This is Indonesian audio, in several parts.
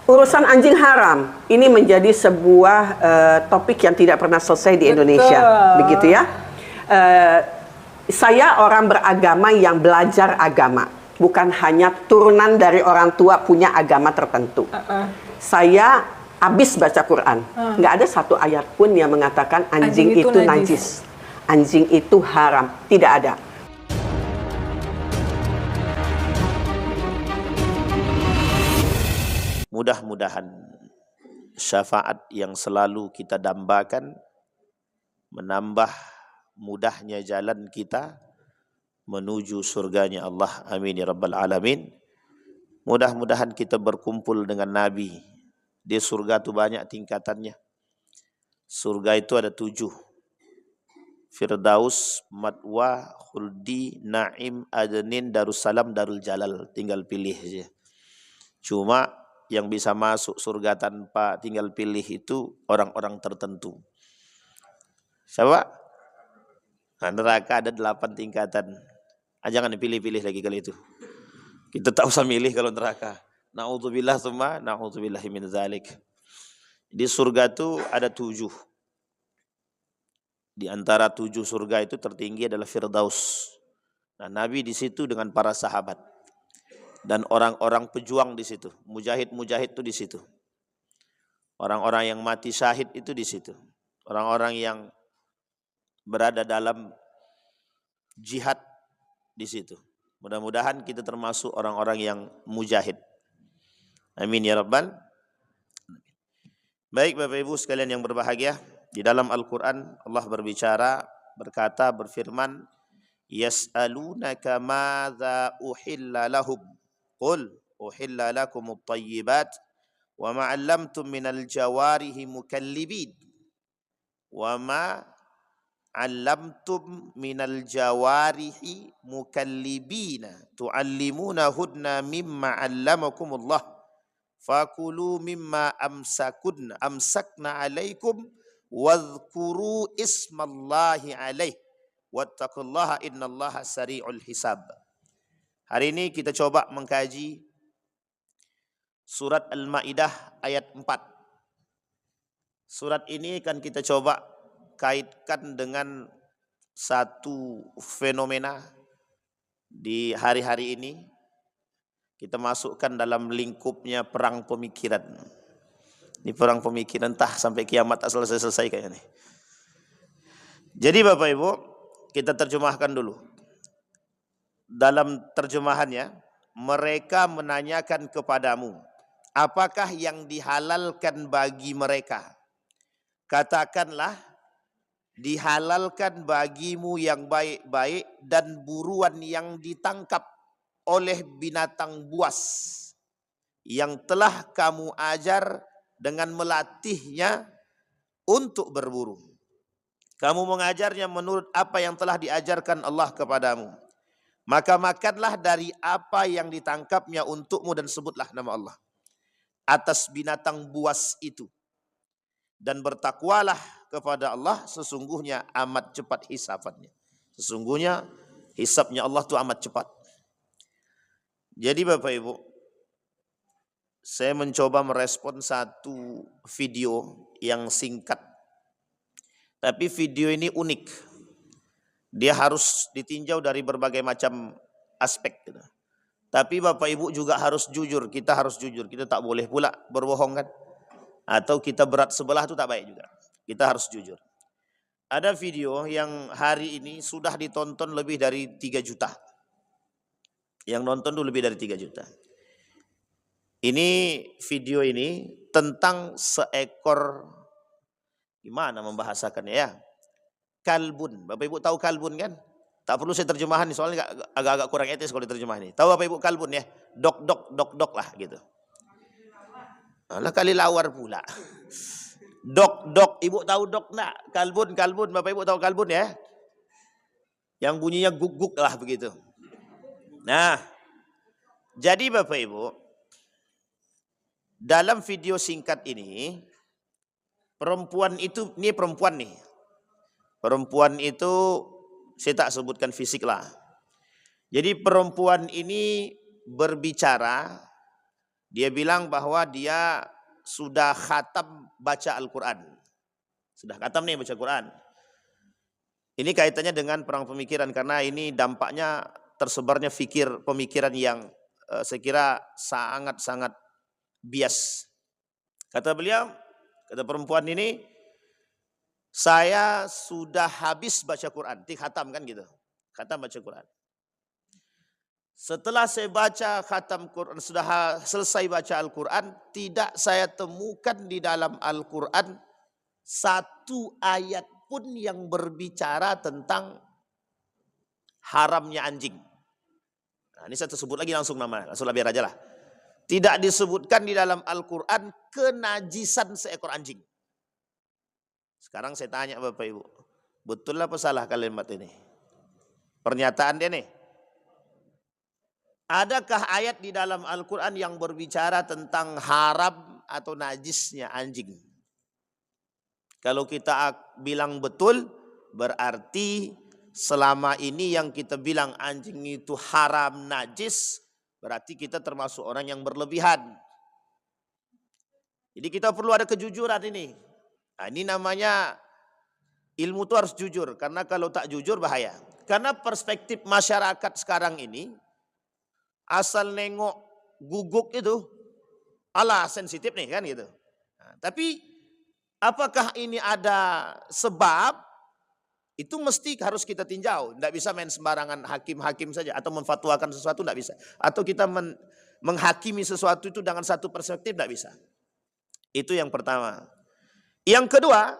Urusan anjing haram ini menjadi sebuah topik yang tidak pernah selesai di Indonesia, begitu ya. Saya orang beragama yang belajar agama, bukan hanya turunan dari orang tua punya agama tertentu. Saya habis baca Quran, nggak ada satu ayat pun yang mengatakan anjing itu najis, anjing itu haram, tidak ada. Mudah-mudahan syafaat yang selalu kita dambakan menambah mudahnya jalan kita menuju surganya Allah. Amin ya rabbal alamin. Mudah-mudahan kita berkumpul dengan Nabi. Di surga itu banyak tingkatannya. Surga itu ada 7. Firdaus, Matwa, Khuldi, Naim, Adnin, Darussalam, Darul Jalal. Tinggal pilih saja. Cuma yang bisa masuk surga tanpa tinggal pilih itu orang-orang tertentu. Siapa? Nah, neraka ada 8 tingkatan. Jangan dipilih-pilih lagi kali itu. Kita tak usah milih kalau neraka. Na'udzubillah tsumma na'udzubillahi min dzalik. Di surga itu ada 7. Di antara 7 surga itu tertinggi adalah Firdaus. Nah, Nabi di situ dengan para sahabat. Dan orang-orang pejuang di situ, mujahid-mujahid itu di situ. Orang-orang yang mati syahid itu di situ. Orang-orang yang berada dalam jihad di situ. Mudah-mudahan kita termasuk orang-orang yang mujahid. Amin ya rabbal. Baik Bapak Ibu sekalian yang berbahagia, di dalam Al-Qur'an Allah berkata, berfirman, yas'alunaka madza uhilla lahum. Qul uhilla lakumut thayyibat wa ma 'allamtum minal jawarihi mukallibin wa ma 'allamtum minal jawarihi mukallibina tu'allimunahunna mimma 'allamakumullah fakulu mimma amsakna 'alaikum wadhkuru ismallahi 'alaihi wattaqullaha innallaha sari'ul hisab. Hari ini kita coba mengkaji surat Al-Maidah ayat 4. Surat ini akan kita coba kaitkan dengan satu fenomena di hari-hari ini. Kita masukkan dalam lingkupnya perang pemikiran. Ini perang pemikiran entah sampai kiamat tak selesai-selesai kayaknya nih. Jadi Bapak Ibu, kita terjemahkan dulu. Dalam terjemahannya, mereka menanyakan kepadamu, apakah yang dihalalkan bagi mereka? Katakanlah, dihalalkan bagimu yang baik-baik dan buruan yang ditangkap oleh binatang buas yang telah kamu ajar dengan melatihnya untuk berburu. Kamu mengajarnya menurut apa yang telah diajarkan Allah kepadamu. Maka makanlah dari apa yang ditangkapnya untukmu dan sebutlah nama Allah atas binatang buas itu. Dan bertakwalah kepada Allah, sesungguhnya amat cepat hisabannya. Sesungguhnya hisabnya Allah itu amat cepat. Jadi Bapak Ibu, saya mencoba merespon satu video yang singkat. Tapi video ini unik. Dia harus ditinjau dari berbagai macam aspek. Tapi Bapak Ibu juga harus jujur. Kita harus jujur. Kita tak boleh pula berbohong kan. Atau kita berat sebelah itu tak baik juga. Kita harus jujur. Ada video yang hari ini sudah ditonton lebih dari 3 juta. Yang nonton itu lebih dari 3 juta. Ini video ini tentang seekor, gimana membahasakannya ya? Kalbun. Bapak Ibu tahu kalbun kan? Tak perlu saya terjemahan nih, soalnya agak-agak kurang etis kalau diterjemahan ini. Tahu Bapak Ibu kalbun ya? Dok lah gitu. Alah kali lawar pula. Dok. Ibu tahu dok nak? Kalbun. Bapak Ibu tahu kalbun ya? Yang bunyinya guk-guk lah begitu. Nah, jadi Bapak Ibu, dalam video singkat ini, perempuan itu, ini perempuan nih. Perempuan itu saya tak sebutkan fisik lah. Jadi perempuan ini berbicara Dia bilang bahwa dia sudah khatam baca Al-Quran. Sudah khatam nih baca Quran. Ini kaitannya dengan perang pemikiran karena ini dampaknya tersebarnya pemikiran yang saya kira sangat-sangat bias. Kata beliau, kata perempuan ini, saya sudah habis baca Quran, khatam kan gitu. Khatam baca Quran. Setelah saya baca khatam Quran, sudah selesai baca Al-Quran, tidak saya temukan di dalam Al-Quran satu ayat pun yang berbicara tentang haramnya anjing. Nah, ini saya sebut lagi langsung nama, langsung biar aja lah. Tidak disebutkan di dalam Al-Quran kenajisan seekor anjing. Sekarang saya tanya Bapak Ibu, betul apa salah kalimat ini? Pernyataan dia nih. Adakah ayat di dalam Al-Quran yang berbicara tentang haram atau najisnya anjing? Kalau kita bilang betul, berarti selama ini yang kita bilang anjing itu haram, najis, berarti kita termasuk orang yang berlebihan. Jadi kita perlu ada kejujuran ini. Nah, ini namanya ilmu itu harus jujur, karena kalau tak jujur bahaya. Karena perspektif masyarakat sekarang ini, asal nengok guguk itu, alah sensitif nih kan gitu. Nah, tapi apakah ini ada sebab? Itu mesti harus kita tinjau. Tidak bisa main sembarangan hakim-hakim saja atau memfatwakan sesuatu, tidak bisa. Atau kita menghakimi sesuatu itu dengan satu perspektif, tidak bisa. Itu yang pertama. Yang kedua,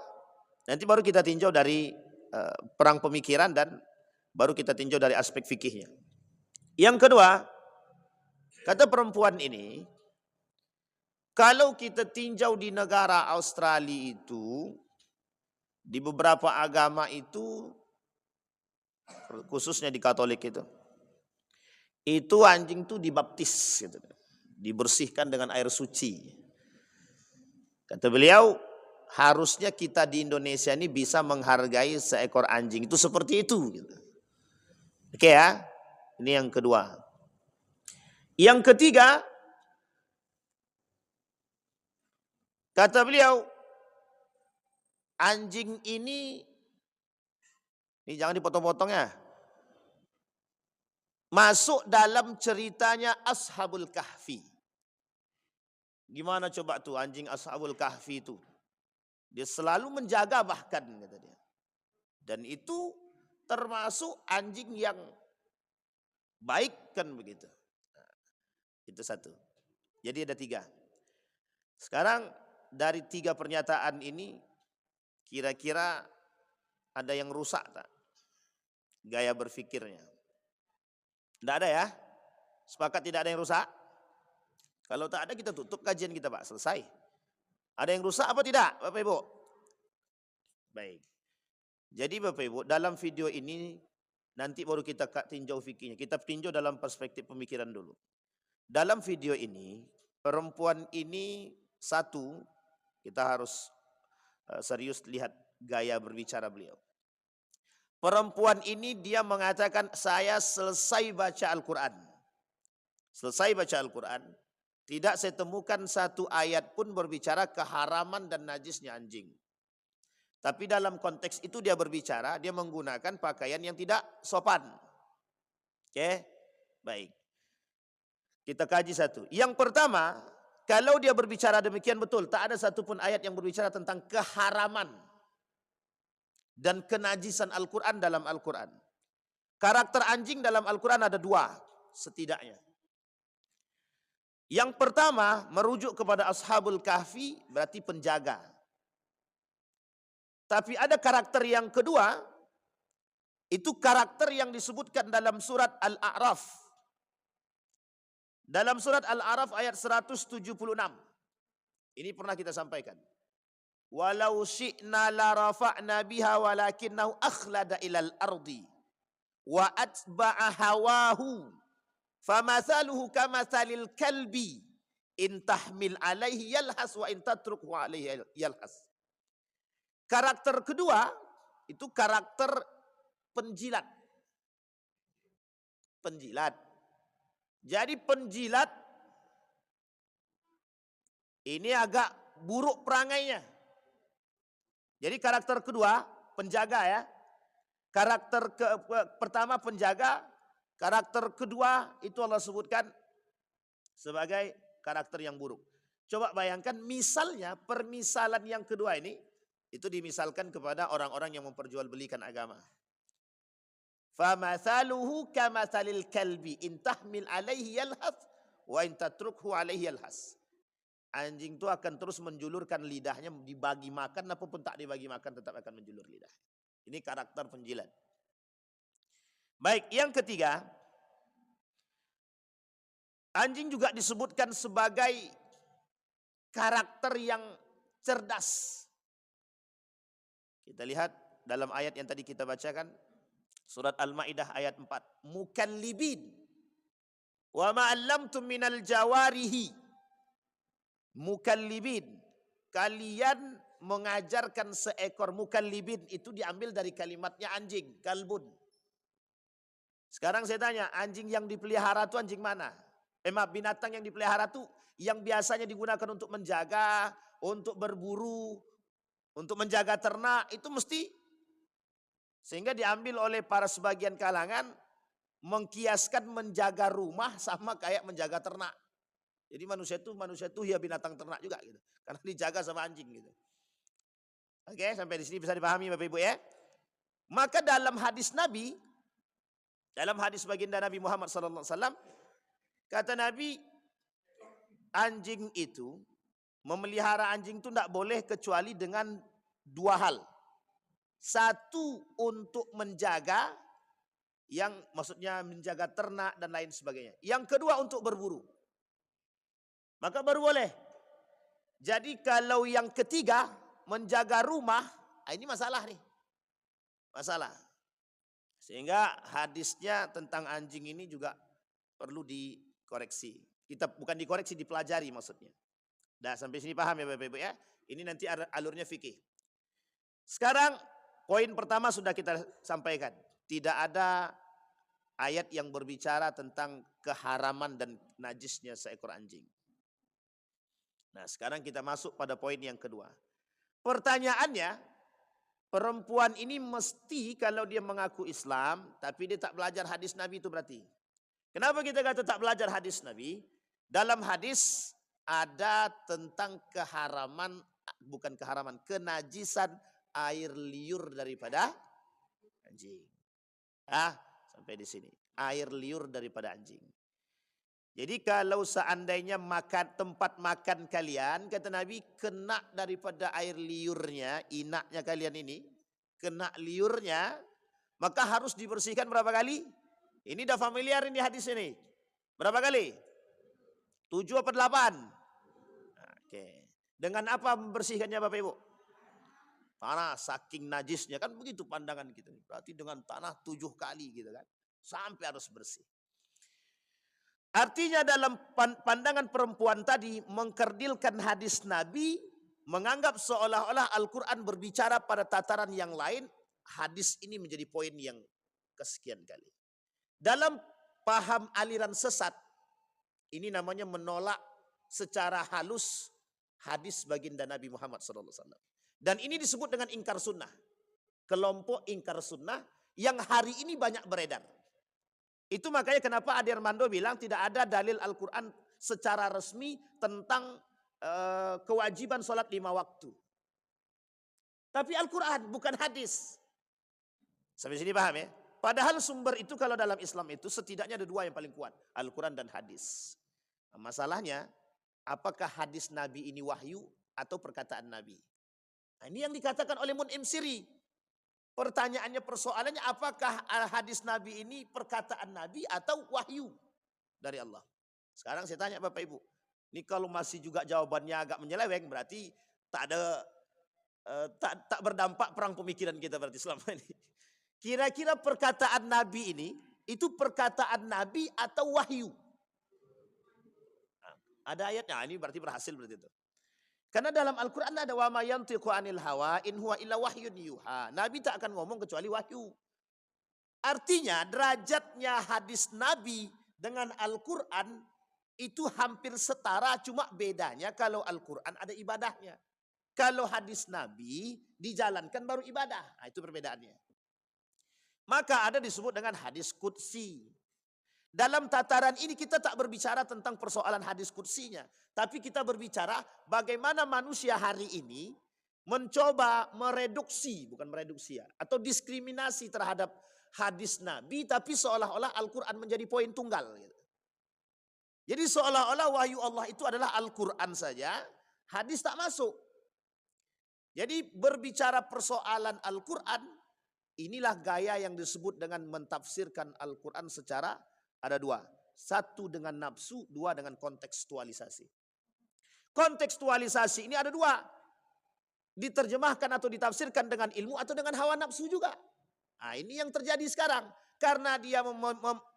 nanti baru kita tinjau dari perang pemikiran dan baru kita tinjau dari aspek fikihnya. Yang kedua, kata perempuan ini, kalau kita tinjau di negara Australia itu, di beberapa agama itu, khususnya di Katolik itu anjing itu dibaptis, gitu, dibersihkan dengan air suci. Kata beliau, harusnya kita di Indonesia ini bisa menghargai seekor anjing itu seperti itu. Gitu. Oke ya, ini yang kedua. Yang ketiga, kata beliau, anjing ini jangan dipotong-potong ya. Masuk dalam ceritanya Ashabul Kahfi. Gimana coba tuh anjing Ashabul Kahfi itu? Dia selalu menjaga bahkan kata dia. Dan itu termasuk anjing yang baik kan begitu. Nah, itu satu. Jadi ada 3. Sekarang dari 3 pernyataan ini kira-kira ada yang rusak tak? Gaya berpikirnya. Tidak ada ya? Sepakat tidak ada yang rusak? Kalau tak ada kita tutup kajian kita Pak, selesai. Ada yang rusak apa tidak Bapak Ibu? Baik. Jadi Bapak Ibu dalam video ini nanti baru kita tinjau fikihnya. Kita tinjau dalam perspektif pemikiran dulu. Dalam video ini perempuan ini satu, kita harus serius lihat gaya berbicara beliau. Perempuan ini dia mengatakan saya selesai baca Al-Quran. Selesai baca Al-Quran. Tidak saya temukan satu ayat pun berbicara keharaman dan najisnya anjing. Tapi dalam konteks itu dia berbicara, dia menggunakan pakaian yang tidak sopan. Oke, baik. Kita kaji satu. Yang pertama, kalau dia berbicara demikian betul, tak ada satupun ayat yang berbicara tentang keharaman dan kenajisan Al-Quran dalam Al-Quran. Karakter anjing dalam Al-Quran ada 2 setidaknya. Yang pertama merujuk kepada Ashabul Kahfi berarti penjaga. Tapi ada karakter yang kedua, itu karakter yang disebutkan dalam surat Al-A'raf. Dalam surat Al-A'raf ayat 176. Ini pernah kita sampaikan. Walau syi'na la rafa'na biha walakinnahu akhlada ilal ardi wa atba'a hawahu famathaluhu kamathalil kalbi in tahmil alaihi yalhas wa in tatrukhu alaihi yalhas. Karakter kedua itu karakter penjilat. Penjilat. Jadi penjilat ini agak buruk perangainya. Jadi karakter kedua, penjaga ya. Karakter pertama penjaga, karakter kedua itu Allah sebutkan sebagai karakter yang buruk. Coba bayangkan misalnya permisalan yang kedua ini, itu dimisalkan kepada orang-orang yang memperjualbelikan agama. فَمَثَلُهُ كَمَثَلِ الْكَلْبِ إِنْ تَحْمِلْ عَلَيْهِ يَلْهَثْ وَإِنْ تَتْرُكْهُ عَلَيْهِ يَلْهَثْ. Anjing itu akan terus menjulurkan lidahnya, dibagi makan apapun tak dibagi makan tetap akan menjulur lidah. Ini karakter penjilat. Baik, yang ketiga, anjing juga disebutkan sebagai karakter yang cerdas. Kita lihat dalam ayat yang tadi kita bacakan, surat Al-Maidah ayat 4. Mukallibin wa ma'allamtum minal jawarihi. Mukallibin, kalian mengajarkan seekor. Mukallibin itu diambil dari kalimatnya anjing, kalbun. Sekarang saya tanya, anjing yang dipelihara itu anjing mana? Binatang yang dipelihara itu yang biasanya digunakan untuk menjaga, untuk berburu, untuk menjaga ternak, itu mesti. Sehingga diambil oleh para sebagian kalangan mengkiaskan menjaga rumah sama kayak menjaga ternak. Jadi manusia itu ya binatang ternak juga gitu. Karena dijaga sama anjing gitu. Oke, sampai di sini bisa dipahami Bapak Ibu ya. Maka dalam hadis Nabi, dalam hadis baginda Nabi Muhammad SAW, kata Nabi, anjing itu, memelihara anjing itu tidak boleh kecuali dengan dua hal. Satu, untuk menjaga, yang maksudnya menjaga ternak dan lain sebagainya. Yang kedua, untuk berburu. Maka baru boleh. Jadi kalau yang ketiga, menjaga rumah, ini masalah nih. Masalah. Sehingga hadisnya tentang anjing ini juga perlu dikoreksi. Kita bukan dikoreksi, dipelajari maksudnya. Nah, sampai sini paham ya Bapak Ibu ya. Ini nanti alurnya fikih. Sekarang poin pertama sudah kita sampaikan. Tidak ada ayat yang berbicara tentang keharaman dan najisnya seekor anjing. Nah, sekarang kita masuk pada poin yang kedua. Pertanyaannya, perempuan ini mesti kalau dia mengaku Islam, tapi dia tak belajar hadis Nabi itu berarti. Kenapa kita kata tak belajar hadis Nabi? Dalam hadis ada tentang keharaman, bukan keharaman, kenajisan air liur daripada anjing. Sampai di sini. Air liur daripada anjing. Jadi kalau seandainya makan tempat makan kalian, kata Nabi, kena daripada air liurnya, inaknya kalian ini, kena liurnya, maka harus dibersihkan berapa kali? Ini dah familiar ini hadis ini. Berapa kali? 7 atau 8? Oke. Dengan apa membersihkannya Bapak Ibu? Tanah, saking najisnya, kan begitu pandangan kita. Berarti dengan tanah 7 kali gitu kan. Sampai harus bersih. Artinya dalam pandangan perempuan tadi mengkerdilkan hadis Nabi, menganggap seolah-olah Al-Quran berbicara pada tataran yang lain, hadis ini menjadi poin yang kesekian kali. Dalam paham aliran sesat, ini namanya menolak secara halus hadis baginda Nabi Muhammad SAW. Dan ini disebut dengan ingkar sunnah. Kelompok ingkar sunnah yang hari ini banyak beredar. Itu makanya kenapa Ade Armando bilang tidak ada dalil Al-Quran secara resmi tentang kewajiban sholat 5 waktu. Tapi Al-Quran bukan hadis. Sampai sini paham ya? Padahal sumber itu kalau dalam Islam itu setidaknya ada 2 yang paling kuat. Al-Quran dan hadis. Nah, masalahnya apakah hadis Nabi ini wahyu atau perkataan Nabi? Nah, ini yang dikatakan oleh Mun'im Siri. Pertanyaannya, persoalannya, apakah hadis Nabi ini perkataan Nabi atau wahyu dari Allah? Sekarang saya tanya Bapak Ibu. Ini kalau masih juga jawabannya agak menyeleweng, berarti tak ada tak berdampak perang pemikiran kita berarti selama ini. Kira-kira perkataan Nabi ini, itu perkataan Nabi atau wahyu? Nah, ada ayatnya, ini berarti berhasil berarti itu. Karena dalam Al-Quran ada wa ma yantiqu anil hawa in huwa illa wahyun yuha. Nabi tak akan ngomong kecuali wahyu. Artinya derajatnya hadis Nabi dengan Al-Quran itu hampir setara, cuma bedanya kalau Al-Quran ada ibadahnya. Kalau hadis Nabi dijalankan baru ibadah. Nah, itu perbedaannya. Maka ada disebut dengan hadis qudsi. Dalam tataran ini kita tak berbicara tentang persoalan hadis qudsinya. Tapi kita berbicara bagaimana manusia hari ini mencoba mereduksi, bukan mereduksi ya, atau diskriminasi terhadap hadis Nabi, tapi seolah-olah Al-Quran menjadi poin tunggal. Gitu. Jadi seolah-olah wahyu Allah itu adalah Al-Quran saja, hadis tak masuk. Jadi berbicara persoalan Al-Quran, inilah gaya yang disebut dengan mentafsirkan Al-Quran secara ada dua. Satu dengan nafsu, dua dengan kontekstualisasi. Kontekstualisasi ini ada dua. Diterjemahkan atau ditafsirkan dengan ilmu atau dengan hawa nafsu juga. Nah, ini yang terjadi sekarang. Karena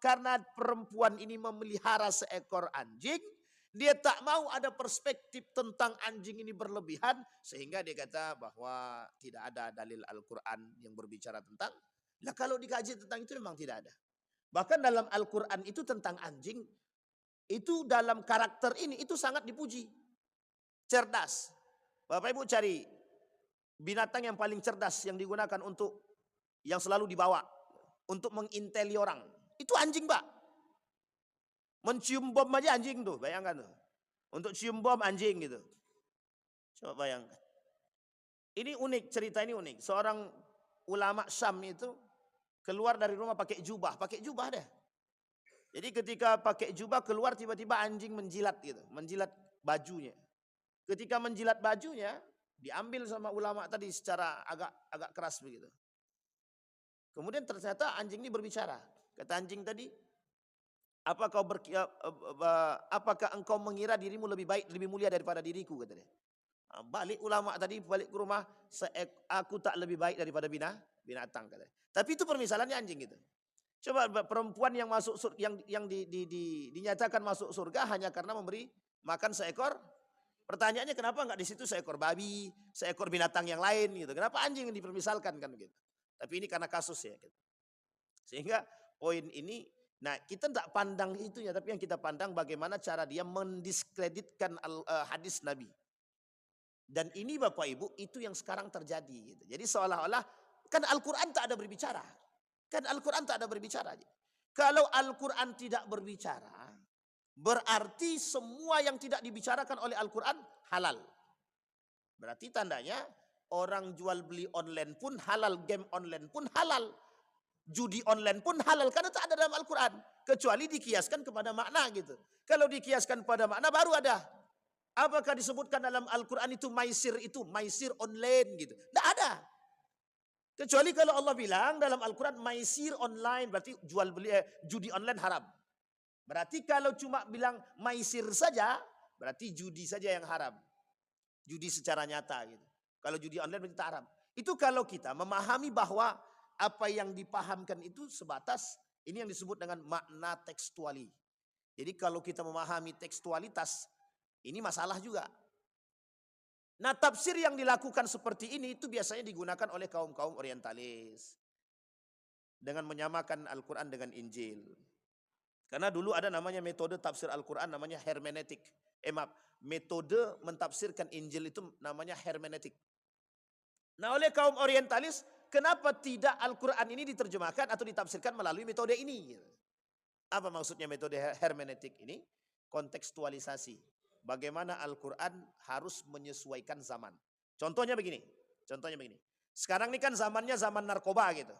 karena perempuan ini memelihara seekor anjing, dia tak mau ada perspektif tentang anjing ini berlebihan, sehingga dia kata bahwa tidak ada dalil Al-Quran yang berbicara tentang. Nah, kalau dikaji tentang itu memang tidak ada. Bahkan dalam Al-Quran itu tentang anjing, itu dalam karakter ini itu sangat dipuji. Cerdas. Bapak Ibu cari binatang yang paling cerdas yang digunakan untuk yang selalu dibawa untuk menginteli orang. Itu anjing, Pak. Mencium bom aja anjing tuh, bayangkan tuh. Untuk cium bom anjing gitu. Coba bayangkan. Ini unik, cerita ini unik. Seorang ulama Syam itu keluar dari rumah pakai jubah deh. Jadi ketika pakai jubah keluar tiba-tiba anjing menjilat gitu, menjilat bajunya. Ketika menjilat bajunya, diambil sama ulama tadi secara agak keras begitu. Kemudian ternyata anjing ini berbicara. Kata anjing tadi, apakah engkau mengira dirimu lebih baik, lebih mulia daripada diriku? Kata dia. Balik ulama tadi, balik ke rumah, aku tak lebih baik daripada binatang. Kata dia. Tapi itu permisalannya anjing gitu. Coba perempuan yang masuk yang dinyatakan masuk surga hanya karena memberi makan seekor. Pertanyaannya kenapa enggak di situ seekor babi, seekor binatang yang lain gitu. Kenapa anjing yang dipermisalkan kan gitu. Tapi ini karena kasus ya. Gitu. Sehingga poin ini, nah kita tidak pandang itu ya, tapi yang kita pandang bagaimana cara dia mendiskreditkan hadis Nabi. Dan ini Bapak Ibu itu yang sekarang terjadi. Gitu. Jadi seolah-olah kan Al-Quran tak ada berbicara. Kan Al-Quran tak ada berbicara. Kalau Al-Quran tidak berbicara, berarti semua yang tidak dibicarakan oleh Al-Quran halal. Berarti tandanya orang jual beli online pun halal, game online pun halal, judi online pun halal karena tak ada dalam Al-Quran. Kecuali dikiaskan kepada makna gitu. Kalau dikiaskan pada makna baru ada. Apakah disebutkan dalam Al-Quran itu maisir online gitu? Tidak ada. Kecuali kalau Allah bilang dalam Al-Quran maisir online berarti jual beli judi online haram. Berarti kalau cuma bilang maisir saja berarti judi saja yang haram. Judi secara nyata gitu. Kalau judi online berarti haram. Itu kalau kita memahami bahwa apa yang dipahamkan itu sebatas ini yang disebut dengan makna tekstuali. Jadi kalau kita memahami tekstualitas ini masalah juga. Nah tafsir yang dilakukan seperti ini itu biasanya digunakan oleh kaum-kaum orientalis. Dengan menyamakan Al-Quran dengan Injil. Karena dulu ada namanya metode tafsir Al-Quran namanya hermeneutik. Metode mentafsirkan Injil itu namanya hermeneutik. Nah oleh kaum orientalis, kenapa tidak Al-Quran ini diterjemahkan atau ditafsirkan melalui metode ini? Apa maksudnya metode hermeneutik ini? Kontekstualisasi. Bagaimana Al-Quran harus menyesuaikan zaman. Contohnya begini. Sekarang ini kan zamannya zaman narkoba gitu.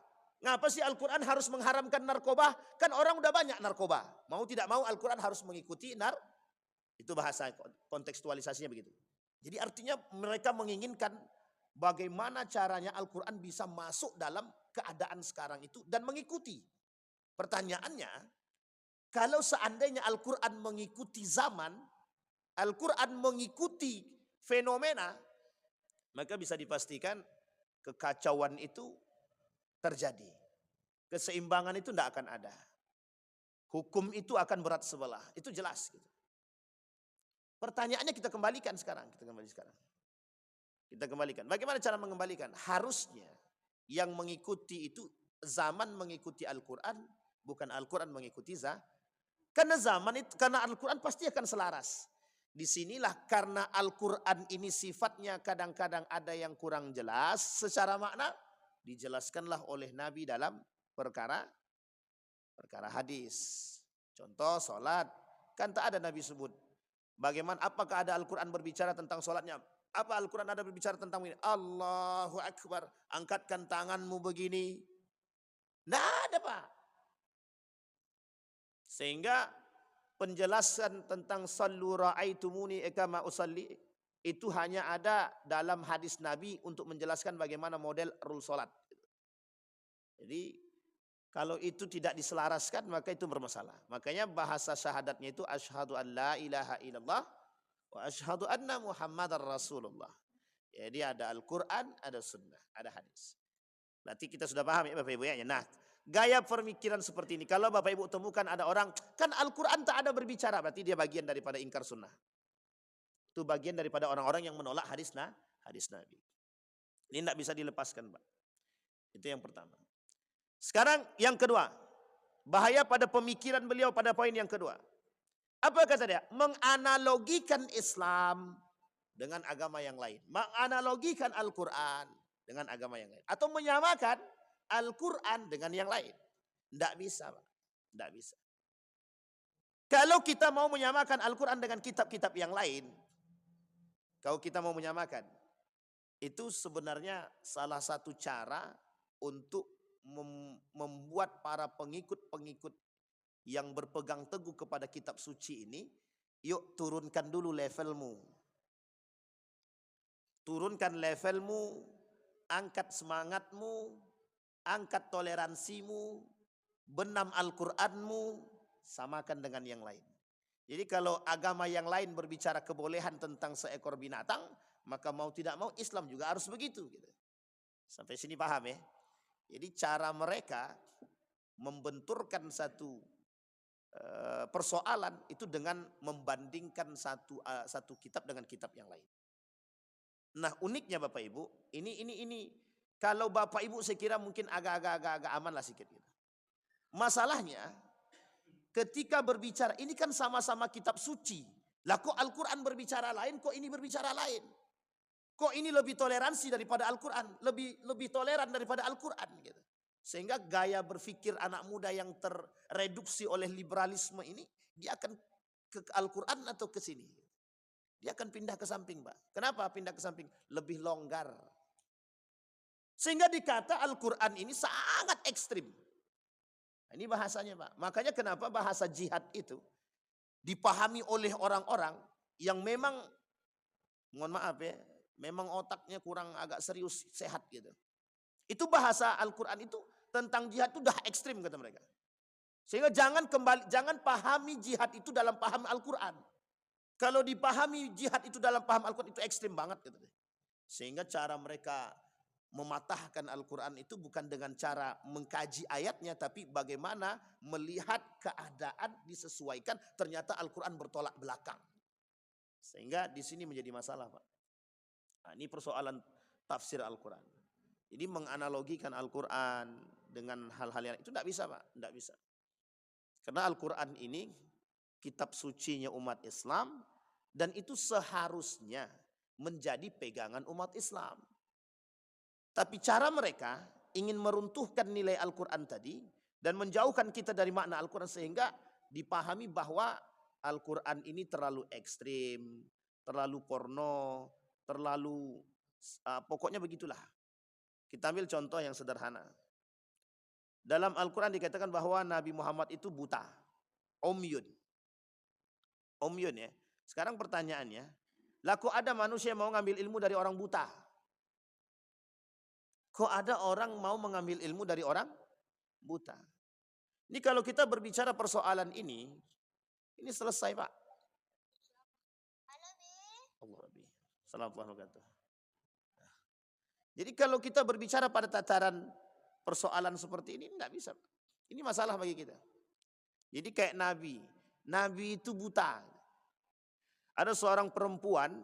Ngapa sih Al-Quran harus mengharamkan narkoba? Kan orang udah banyak narkoba. Mau tidak mau Al-Quran harus mengikuti itu bahasa kontekstualisasinya begitu. Jadi artinya mereka menginginkan bagaimana caranya Al-Quran bisa masuk dalam keadaan sekarang itu dan mengikuti. Pertanyaannya, kalau seandainya Al-Quran mengikuti zaman, Al-Quran mengikuti fenomena, maka bisa dipastikan kekacauan itu terjadi. Keseimbangan itu tidak akan ada. Hukum itu akan berat sebelah. Itu jelas. Gitu. Pertanyaannya kita kembalikan sekarang. Kita kembalikan. Bagaimana cara mengembalikan? Harusnya yang mengikuti itu zaman mengikuti Al-Quran, bukan Al-Quran mengikuti Karena zaman itu, karena Al-Quran pasti akan selaras. Disinilah karena Al-Quran ini sifatnya kadang-kadang ada yang kurang jelas secara makna, dijelaskanlah oleh Nabi dalam perkara hadis. Contoh solat, kan tak ada Nabi sebut. Bagaimana, apakah ada Al-Quran berbicara tentang solatnya? Apa Al-Quran ada berbicara tentang ini? Allahu Akbar, angkatkan tanganmu begini. Tidak ada Pak. Sehingga penjelasan tentang sallu ra'aitumuni kama usalli itu hanya ada dalam hadis Nabi untuk menjelaskan bagaimana model rule salat. Jadi kalau itu tidak diselaraskan maka itu bermasalah. Makanya bahasa syahadatnya itu asyhadu an la ilaha illallah wa asyhadu anna muhammadar rasulullah. Jadi ada Al-Quran, ada sunnah, ada hadis. Berarti kita sudah paham ya Bapak Ibu ya. Nah, gaya pemikiran seperti ini. Kalau Bapak Ibu temukan ada orang, kan Al-Quran tak ada berbicara. Berarti dia bagian daripada ingkar sunnah. Itu bagian daripada orang-orang yang menolak hadis Nabi. Ini tidak bisa dilepaskan Pak. Itu yang pertama. Sekarang yang kedua. Bahaya pada pemikiran beliau pada poin yang kedua. Apa kata dia? Menganalogikan Islam dengan agama yang lain. Menganalogikan Al-Quran dengan agama yang lain. Atau menyamakan Al-Quran dengan yang lain. Tidak bisa Pak. Tidak bisa. Kalau kita mau menyamakan Al-Quran dengan kitab-kitab yang lain. Kalau kita mau menyamakan. Itu sebenarnya salah satu cara untuk membuat para pengikut-pengikut yang berpegang teguh kepada kitab suci ini. Yuk turunkan dulu levelmu. Turunkan levelmu. Angkat semangatmu, angkat toleransimu, benam Al-Quranmu, samakan dengan yang lain. Jadi kalau agama yang lain berbicara kebolehan tentang seekor binatang, maka mau tidak mau Islam juga harus begitu. Gitu. Sampai sini paham ya? Jadi cara mereka membenturkan satu persoalan itu dengan membandingkan satu kitab dengan kitab yang lain. Nah uniknya Bapak Ibu, ini kalau Bapak Ibu saya kira mungkin agak aman lah sedikit. Masalahnya ketika berbicara, ini kan sama-sama kitab suci. Lah kok Al-Quran berbicara lain, kok ini berbicara lain? Kok ini lebih toleransi daripada Al-Quran, lebih toleran daripada Al-Quran gitu. Sehingga gaya berpikir anak muda yang terreduksi oleh liberalisme ini, dia akan ke Al-Quran atau ke sini. Dia akan pindah ke samping Pak. Kenapa pindah ke samping? Lebih longgar. Sehingga dikata Al-Quran ini sangat ekstrim. Ini bahasanya Pak. Makanya kenapa bahasa jihad itu dipahami oleh orang-orang yang memang, mohon maaf ya, memang otaknya kurang agak serius, sehat gitu. Itu bahasa Al-Quran itu tentang jihad itu dah ekstrim kata mereka. Sehingga jangan pahami jihad itu dalam paham Al-Quran. Kalau dipahami jihad itu dalam paham Al-Quran itu ekstrim banget. Gitu. Sehingga cara mereka mematahkan Al-Quran itu bukan dengan cara mengkaji ayatnya. Tapi bagaimana melihat keadaan disesuaikan. Ternyata Al-Quran bertolak belakang. Sehingga di sini menjadi masalah Pak. Nah, ini persoalan tafsir Al-Quran. Jadi menganalogikan Al-Quran dengan hal-hal yang itu tidak bisa Pak. Tidak bisa. Karena Al-Quran ini kitab sucinya umat Islam dan itu seharusnya menjadi pegangan umat Islam. Tapi cara mereka ingin meruntuhkan nilai Al-Quran tadi dan menjauhkan kita dari makna Al-Quran sehingga dipahami bahwa Al-Quran ini terlalu ekstrim, terlalu porno, terlalu pokoknya begitulah. Kita ambil contoh yang sederhana. Dalam Al-Quran dikatakan bahwa Nabi Muhammad itu buta, omyun. Omyun ya. Sekarang pertanyaannya, lah kok ada manusia yang mau ngambil ilmu dari orang buta? Kok ada orang mau mengambil ilmu dari orang buta? Ini kalau kita berbicara persoalan ini selesai Pak. Allah Rabbi. Assalamualaikum. Jadi kalau kita berbicara pada tataran persoalan seperti ini, tidak bisa. Ini masalah bagi kita. Jadi kayak Nabi itu buta. Ada seorang perempuan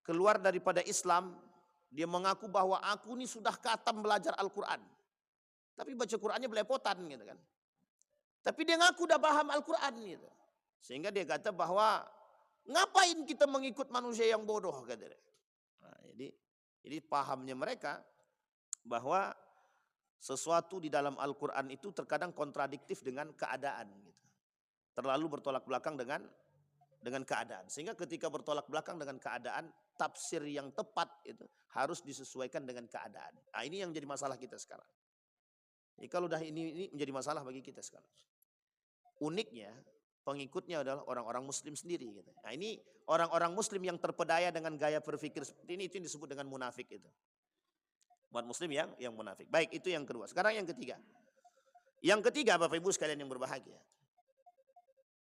keluar daripada Islam, dia mengaku bahwa aku ini sudah khatam belajar Al-Quran. Tapi baca Qurannya belepotan gitu kan. Tapi dia ngaku udah paham Al-Quran gitu. Sehingga dia kata bahwa ngapain kita mengikut manusia yang bodoh, kata dia. Nah, jadi pahamnya mereka bahwa sesuatu di dalam Al-Quran itu terkadang kontradiktif dengan keadaan, gitu. Terlalu bertolak belakang dengan keadaan. Sehingga ketika bertolak belakang dengan keadaan, tafsir yang tepat itu harus disesuaikan dengan keadaan. Nah, ini yang jadi masalah kita sekarang. Jadi kalau dah ini menjadi masalah bagi kita sekarang. Uniknya pengikutnya adalah orang-orang Muslim sendiri, gitu. Nah, ini orang-orang Muslim yang terpedaya dengan gaya berpikir seperti ini, itu yang disebut dengan munafik itu. Umat Muslim yang munafik. Baik, itu yang kedua. Sekarang yang ketiga. Yang ketiga, Bapak Ibu sekalian yang berbahagia.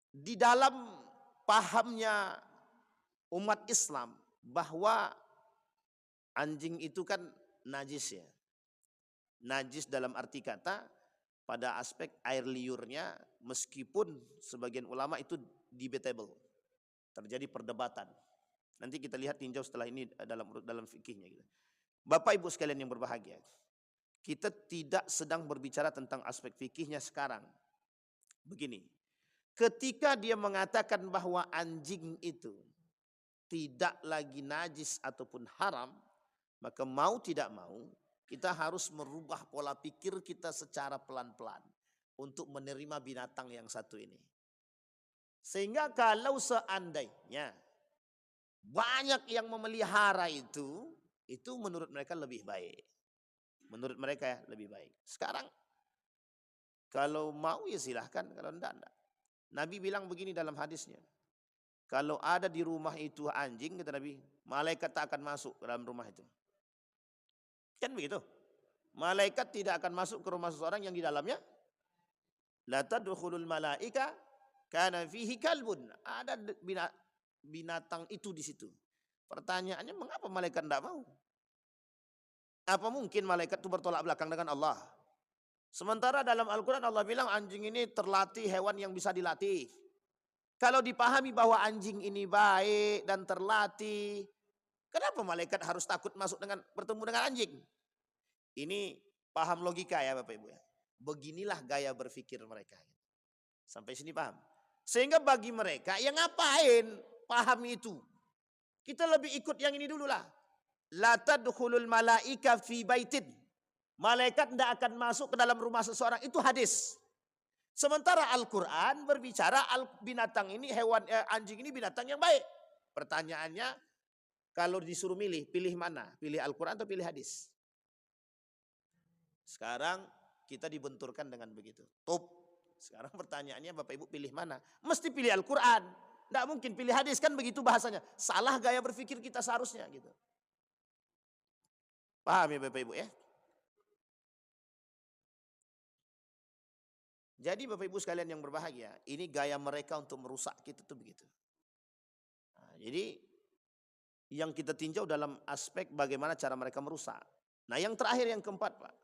Di dalam pahamnya umat Islam bahwa anjing itu kan najis, ya. Najis dalam arti kata pada aspek air liurnya, meskipun sebagian ulama itu debatable, terjadi perdebatan. Nanti kita lihat tinjau setelah ini dalam fikihnya, gitu. Bapak Ibu sekalian yang berbahagia, kita tidak sedang berbicara tentang aspek fikihnya sekarang. Begini, ketika dia mengatakan bahwa anjing itu tidak lagi najis ataupun haram, maka mau tidak mau kita harus merubah pola pikir kita secara pelan-pelan untuk menerima binatang yang satu ini. Sehingga kalau seandainya banyak yang memelihara itu menurut mereka lebih baik. Menurut mereka lebih baik. Sekarang kalau mau ya silahkan, kalau enggak. Nabi bilang begini dalam hadisnya. Kalau ada di rumah itu anjing, kata Nabi, malaikat tak akan masuk ke dalam rumah itu. Kan begitu. Malaikat tidak akan masuk ke rumah seseorang yang di dalamnya la tadkhulul malaika kana fihi kalbun. Ada binatang itu di situ. Pertanyaannya, mengapa malaikat tidak mau? Apa mungkin malaikat itu bertolak belakang dengan Allah? Sementara dalam Al-Quran Allah bilang anjing ini terlatih, hewan yang bisa dilatih. Kalau dipahami bahwa anjing ini baik dan terlatih, kenapa malaikat harus takut bertemu dengan anjing? Ini paham logika ya Bapak Ibu ya. Beginilah gaya berpikir mereka. Sampai sini paham? Sehingga bagi mereka, ya ngapain paham itu? Kita lebih ikut yang ini dulu lah. La tadkhulul malaika fi baitin. Malaikat tidak akan masuk ke dalam rumah seseorang. Itu hadis. Sementara Al-Quran berbicara binatang ini, anjing ini binatang yang baik. Pertanyaannya, kalau disuruh pilih mana? Pilih Al-Quran atau pilih hadis? Sekarang kita dibenturkan dengan begitu. Sekarang pertanyaannya, Bapak Ibu pilih mana? Mesti pilih Al-Quran. Tidak mungkin pilih hadis, kan begitu bahasanya. Salah gaya berpikir kita seharusnya, gitu. Paham ya Bapak Ibu ya? Jadi Bapak Ibu sekalian yang berbahagia, ini gaya mereka untuk merusak kita tuh begitu. Nah, jadi yang kita tinjau dalam aspek bagaimana cara mereka merusak. Nah, yang terakhir, yang keempat, Pak.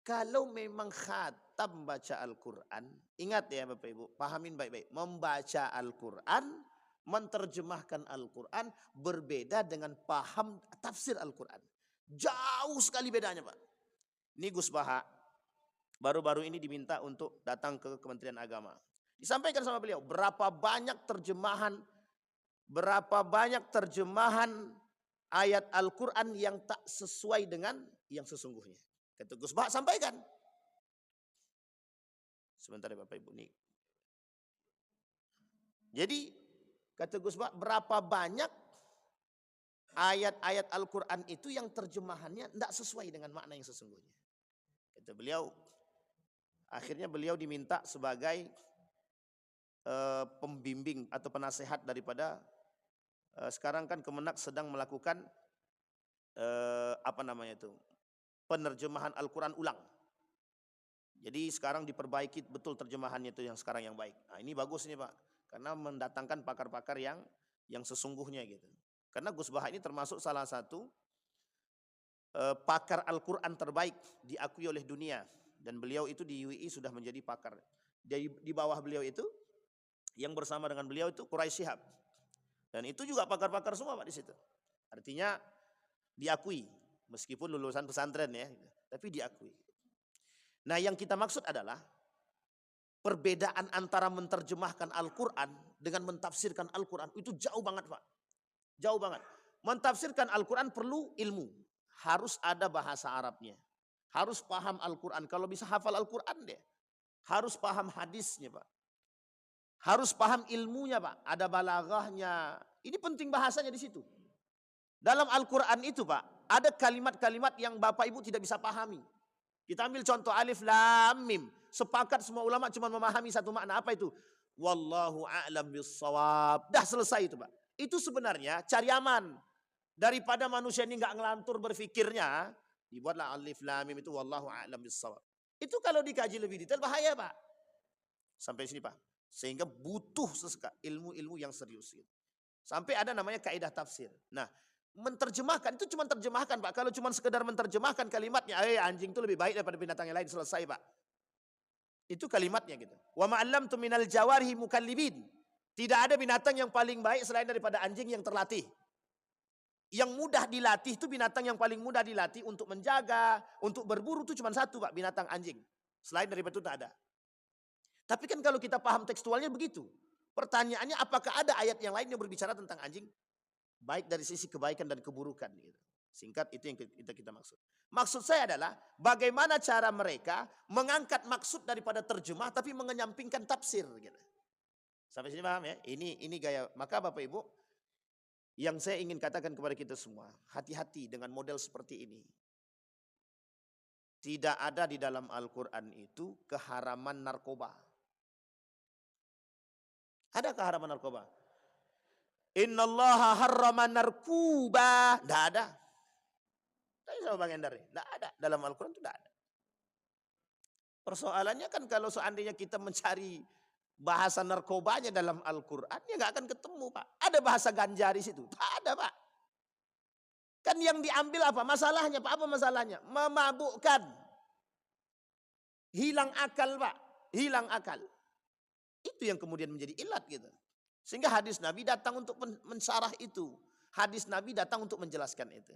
Kalau memang khatam baca Al-Quran, ingat ya Bapak Ibu, pahamin baik-baik. Membaca Al-Quran, menerjemahkan Al-Quran berbeda dengan paham tafsir Al-Quran. Jauh sekali bedanya, Pak. Ini Gus Baha baru-baru ini diminta untuk datang ke Kementerian Agama. Disampaikan sama beliau, berapa banyak terjemahan ayat Al-Quran yang tak sesuai dengan yang sesungguhnya. Kata Gus Baha, sampaikan. Sebentar ya Bapak Ibu nih. Jadi kata Gus Baha, berapa banyak ayat-ayat Al-Quran itu yang terjemahannya tidak sesuai dengan makna yang sesungguhnya. Kata beliau, akhirnya beliau diminta sebagai pembimbing atau penasehat daripada sekarang kan Kemenak sedang melakukan penerjemahan Al-Quran ulang. Jadi sekarang diperbaiki betul terjemahannya itu yang sekarang yang baik. Nah, ini bagus nih Pak, karena mendatangkan pakar-pakar yang sesungguhnya gitu. Karena Gus Baha ini termasuk salah satu pakar Al-Quran terbaik diakui oleh dunia. Dan beliau itu di UII sudah menjadi pakar. Di bawah beliau itu, yang bersama dengan beliau itu Quraisy Shihab. Dan itu juga pakar-pakar semua Pak di situ. Artinya diakui, meskipun lulusan pesantren ya, tapi diakui. Nah yang kita maksud adalah, perbedaan antara menerjemahkan Al-Quran dengan mentafsirkan Al-Quran itu jauh banget Pak. Jauh banget. Mentafsirkan Al-Quran perlu ilmu. Harus ada bahasa Arabnya. Harus paham Al-Quran. Kalau bisa hafal Al-Quran deh. Harus paham hadisnya Pak. Harus paham ilmunya Pak. Ada balaghahnya. Ini penting bahasanya di situ. Dalam Al-Quran itu Pak, ada kalimat-kalimat yang Bapak Ibu tidak bisa pahami. Kita ambil contoh alif lam mim. Sepakat semua ulama cuma memahami satu makna. Apa itu? Wallahu a'lam bissawab. Dah selesai itu Pak. Itu sebenarnya cari aman. Daripada manusia ini nggak ngelantur berfikirnya, dibuatlah alif lam mim itu wallahu a'lam bissawab. Itu kalau dikaji lebih detail bahaya Pak. Sampai sini Pak. Sehingga butuh ilmu-ilmu yang serius. Sampai ada namanya kaidah tafsir. Nah, menterjemahkan itu cuma terjemahkan Pak. Kalau cuma sekedar menterjemahkan kalimatnya, anjing itu lebih baik daripada binatang yang lain, selesai Pak. Itu kalimatnya gitu. Wa ma'allamtu minal jawarhi mukallibin. Tidak ada binatang yang paling baik selain daripada anjing yang terlatih. Yang mudah dilatih itu binatang yang paling mudah dilatih untuk menjaga, untuk berburu itu cuma satu Pak, binatang anjing. Selain daripada itu tak ada. Tapi kan kalau kita paham tekstualnya begitu. Pertanyaannya apakah ada ayat yang lain yang berbicara tentang anjing? Baik dari sisi kebaikan dan keburukan. Gitu. Singkat itu yang kita maksud. Maksud saya adalah bagaimana cara mereka mengangkat maksud daripada terjemah tapi mengenyampingkan tafsir. Gitu. Sampai sini paham ya? Ini gaya. Maka Bapak Ibu, yang saya ingin katakan kepada kita semua, hati-hati dengan model seperti ini. Tidak ada di dalam Al-Quran itu keharaman narkoba. Ada keharaman narkoba? Innallaha harrama narkuba. Tidak ada. Tanya sama Bang Endar. Tidak ada. Dalam Al-Quran itu tidak ada. Persoalannya kan kalau seandainya kita mencari bahasa narkobanya dalam Al-Quran, ya nggak akan ketemu Pak. Ada bahasa ganja di situ? Tak ada Pak. Kan yang diambil apa? Masalahnya Pak, apa masalahnya? Memabukkan. Hilang akal Pak. Hilang akal. Itu yang kemudian menjadi ilat gitu. Sehingga hadis Nabi datang untuk mensyarah itu. Hadis Nabi datang untuk menjelaskan itu.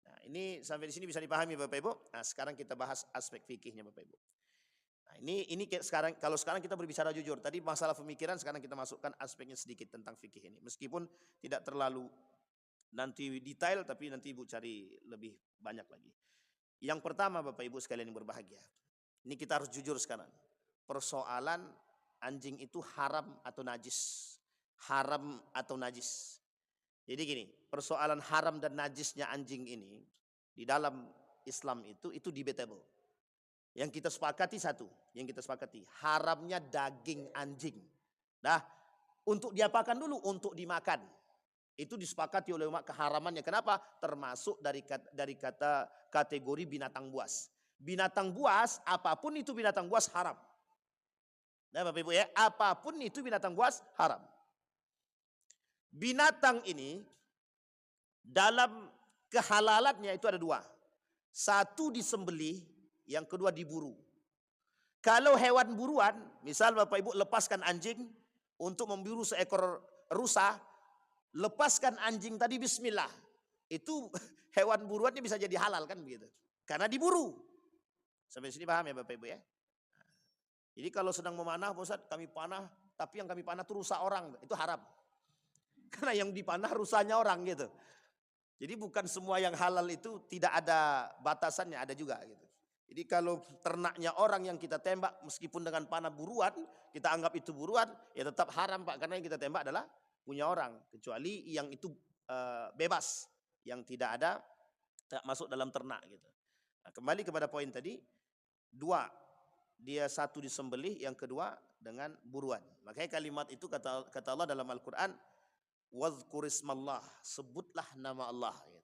Nah, ini sampai di sini bisa dipahami Bapak Ibu. Nah, sekarang kita bahas aspek fikihnya Bapak Ibu. Nah, ini sekarang kalau sekarang kita berbicara jujur. Tadi masalah pemikiran, sekarang kita masukkan aspeknya sedikit tentang fikih ini. Meskipun tidak terlalu nanti detail, tapi nanti Ibu cari lebih banyak lagi. Yang pertama Bapak Ibu sekalian yang berbahagia. Ini kita harus jujur sekarang. Persoalan anjing itu haram atau najis. Haram atau najis. Jadi gini, persoalan haram dan najisnya anjing ini di dalam Islam itu debatable. Yang kita sepakati satu, yang kita sepakati haramnya daging anjing. Nah, untuk diapakan dulu? Untuk dimakan. Itu disepakati oleh ulama keharamannya. Kenapa? Termasuk dari kata kategori binatang buas. Binatang buas, apapun itu binatang buas haram. Nah Bapak Ibu ya, apapun itu binatang buas haram. Binatang ini dalam kehalalannya itu ada dua. Satu disembelih, yang kedua diburu. Kalau hewan buruan, misal Bapak Ibu lepaskan anjing untuk memburu seekor rusa, lepaskan anjing tadi bismillah. Itu hewan buruannya bisa jadi halal kan begitu. Karena diburu. Sampai sini paham ya Bapak Ibu ya? Jadi kalau sedang memanah, Pak Ustadz, kami panah, tapi yang kami panah itu rusa orang, itu haram. Karena yang dipanah rusanya orang gitu. Jadi bukan semua yang halal itu tidak ada batasannya, ada juga gitu. Jadi kalau ternaknya orang yang kita tembak meskipun dengan panah buruan, kita anggap itu buruan, ya tetap haram Pak. Karena yang kita tembak adalah punya orang. Kecuali yang itu bebas, yang tidak masuk dalam ternak gitu. Nah, kembali kepada poin tadi, dua. Dia satu disembelih, yang kedua dengan buruan. Makanya kalimat itu kata Allah dalam Al-Quran, wazkurismallah, sebutlah nama Allah. Gitu.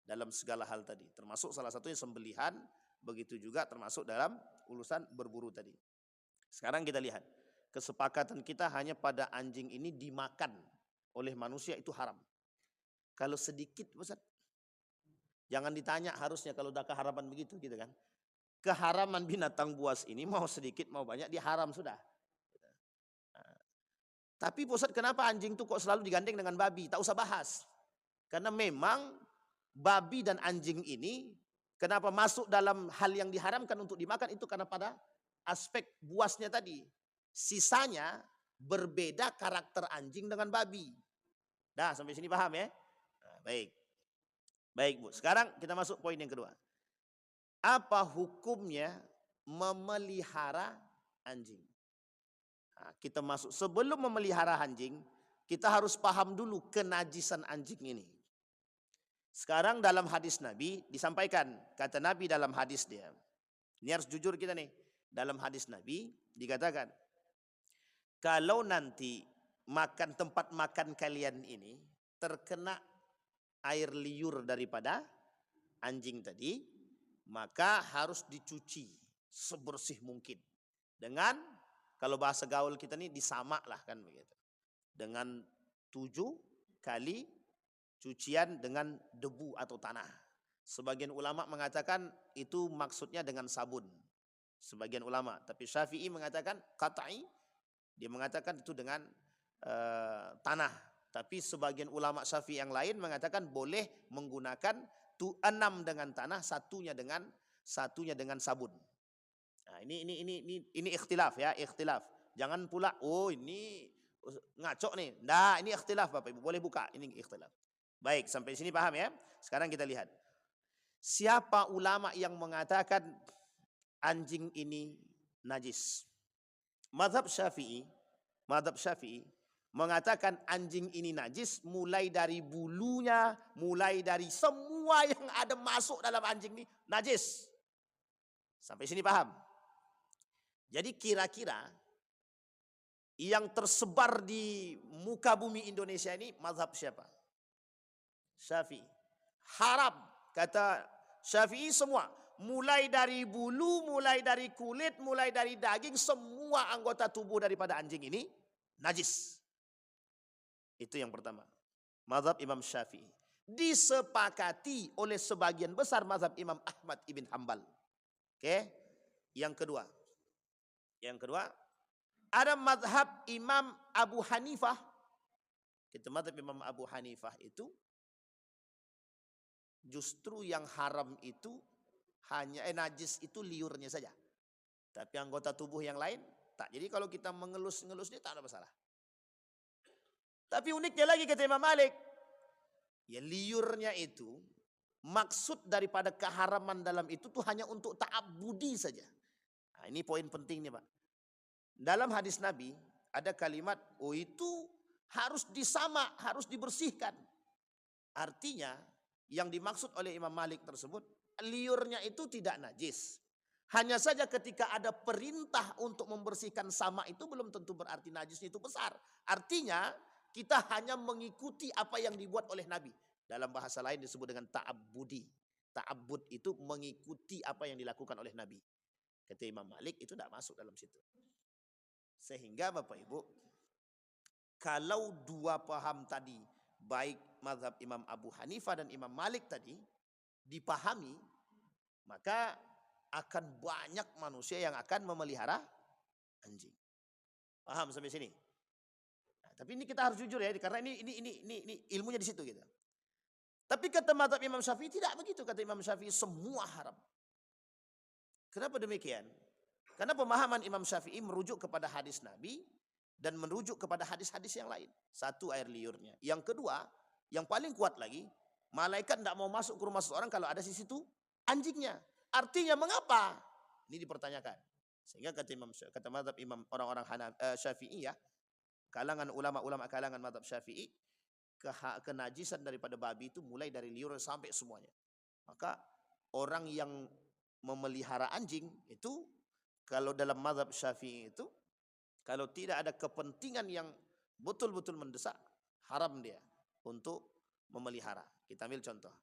Dalam segala hal tadi. Termasuk salah satunya sembelihan, begitu juga termasuk dalam urusan berburu tadi. Sekarang kita lihat, kesepakatan kita hanya pada anjing ini dimakan oleh manusia itu haram. Kalau sedikit, Ustaz, jangan ditanya harusnya kalau udah keharaman begitu gitu kan. Keharaman binatang buas ini mau sedikit mau banyak dia haram sudah. Nah, tapi Ustaz, kenapa anjing itu kok selalu digandeng dengan babi? Tak usah bahas. Karena memang babi dan anjing ini kenapa masuk dalam hal yang diharamkan untuk dimakan itu karena pada aspek buasnya tadi. Sisanya berbeda karakter anjing dengan babi. Dah, sampai sini paham ya? Nah, baik. Baik Bu, sekarang kita masuk poin yang kedua. Apa hukumnya memelihara anjing? Nah, kita masuk, sebelum memelihara anjing, kita harus paham dulu kenajisan anjing ini. Sekarang dalam hadis Nabi disampaikan, kata Nabi dalam hadis dia. Ini harus jujur kita nih. Dalam hadis Nabi dikatakan, kalau nanti makan tempat makan kalian ini terkena air liur daripada anjing tadi, maka harus dicuci sebersih mungkin. Dengan, kalau bahasa gaul kita nih, disamak lah kan begitu. Dengan 7 kali cucian dengan debu atau tanah. Sebagian ulama mengatakan itu maksudnya dengan sabun. Sebagian ulama, tapi Syafi'i mengatakan qat'i, dia mengatakan itu dengan tanah. Tapi sebagian ulama Syafi'i yang lain mengatakan boleh menggunakan 6 dengan tanah, satunya dengan sabun. Nah, ini ikhtilaf ya, ikhtilaf. Jangan pula ini ngaco nih. Nah, ini ikhtilaf Bapak Ibu, boleh buka, ini ikhtilaf. Baik, sampai sini paham ya? Sekarang kita lihat. Siapa ulama yang mengatakan anjing ini najis? Mazhab Syafi'i mengatakan anjing ini najis mulai dari bulunya, mulai dari semua yang ada masuk dalam anjing ini najis. Sampai sini paham? Jadi kira-kira yang tersebar di muka bumi Indonesia ini mazhab siapa? Syafi'i. Haram, kata Syafi'i semua. Mulai dari bulu, mulai dari kulit, mulai dari daging, semua anggota tubuh daripada anjing ini najis. Itu yang pertama. Mazhab Imam Syafi'i. Disepakati oleh sebagian besar mazhab Imam Ahmad ibn Hanbal. Oke. Yang kedua, ada mazhab Imam Abu Hanifah. Kita mazhab Imam Abu Hanifah itu justru yang haram itu hanya najis itu liurnya saja. Tapi anggota tubuh yang lain tak. Jadi kalau kita mengelus-ngelus dia tak ada masalah. Tapi uniknya lagi kata Imam Malik, ya liurnya itu maksud daripada keharaman dalam itu tuh hanya untuk ta'abbudi saja. Nah, ini poin pentingnya Pak. Dalam hadis Nabi ada kalimat, itu harus disamak, harus dibersihkan. Artinya yang dimaksud oleh Imam Malik tersebut, liurnya itu tidak najis. Hanya saja ketika ada perintah untuk membersihkan sama itu belum tentu berarti najisnya itu besar. Artinya kita hanya mengikuti apa yang dibuat oleh Nabi. Dalam bahasa lain disebut dengan ta'abbudi. Ta'abbud itu mengikuti apa yang dilakukan oleh Nabi. Kata Imam Malik itu tidak masuk dalam situ. Sehingga Bapak Ibu, kalau dua paham tadi, baik mazhab Imam Abu Hanifah dan Imam Malik tadi dipahami, maka akan banyak manusia yang akan memelihara anjing. Paham sampai sini? Nah, tapi ini kita harus jujur ya, karena ini ilmunya di situ gitu. Tapi kata mazhab Imam Syafi'i tidak begitu. Kata Imam Syafi'i semua haram. Kenapa demikian? Karena pemahaman Imam Syafi'i merujuk kepada hadis Nabi dan merujuk kepada hadis-hadis yang lain. Satu, air liurnya. Yang kedua, yang paling kuat lagi, malaikat tidak mau masuk ke rumah seseorang kalau ada di situ anjingnya. Artinya mengapa? Ini dipertanyakan. Sehingga kata mazhab Imam orang-orang Syafi'i ya, kalangan ulama-ulama kalangan mazhab Syafi'i, kenajisan daripada babi itu mulai dari liur sampai semuanya. Maka orang yang memelihara anjing itu, kalau dalam mazhab Syafi'i itu, kalau tidak ada kepentingan yang betul-betul mendesak, haram dia untuk memelihara. Kita ambil contoh.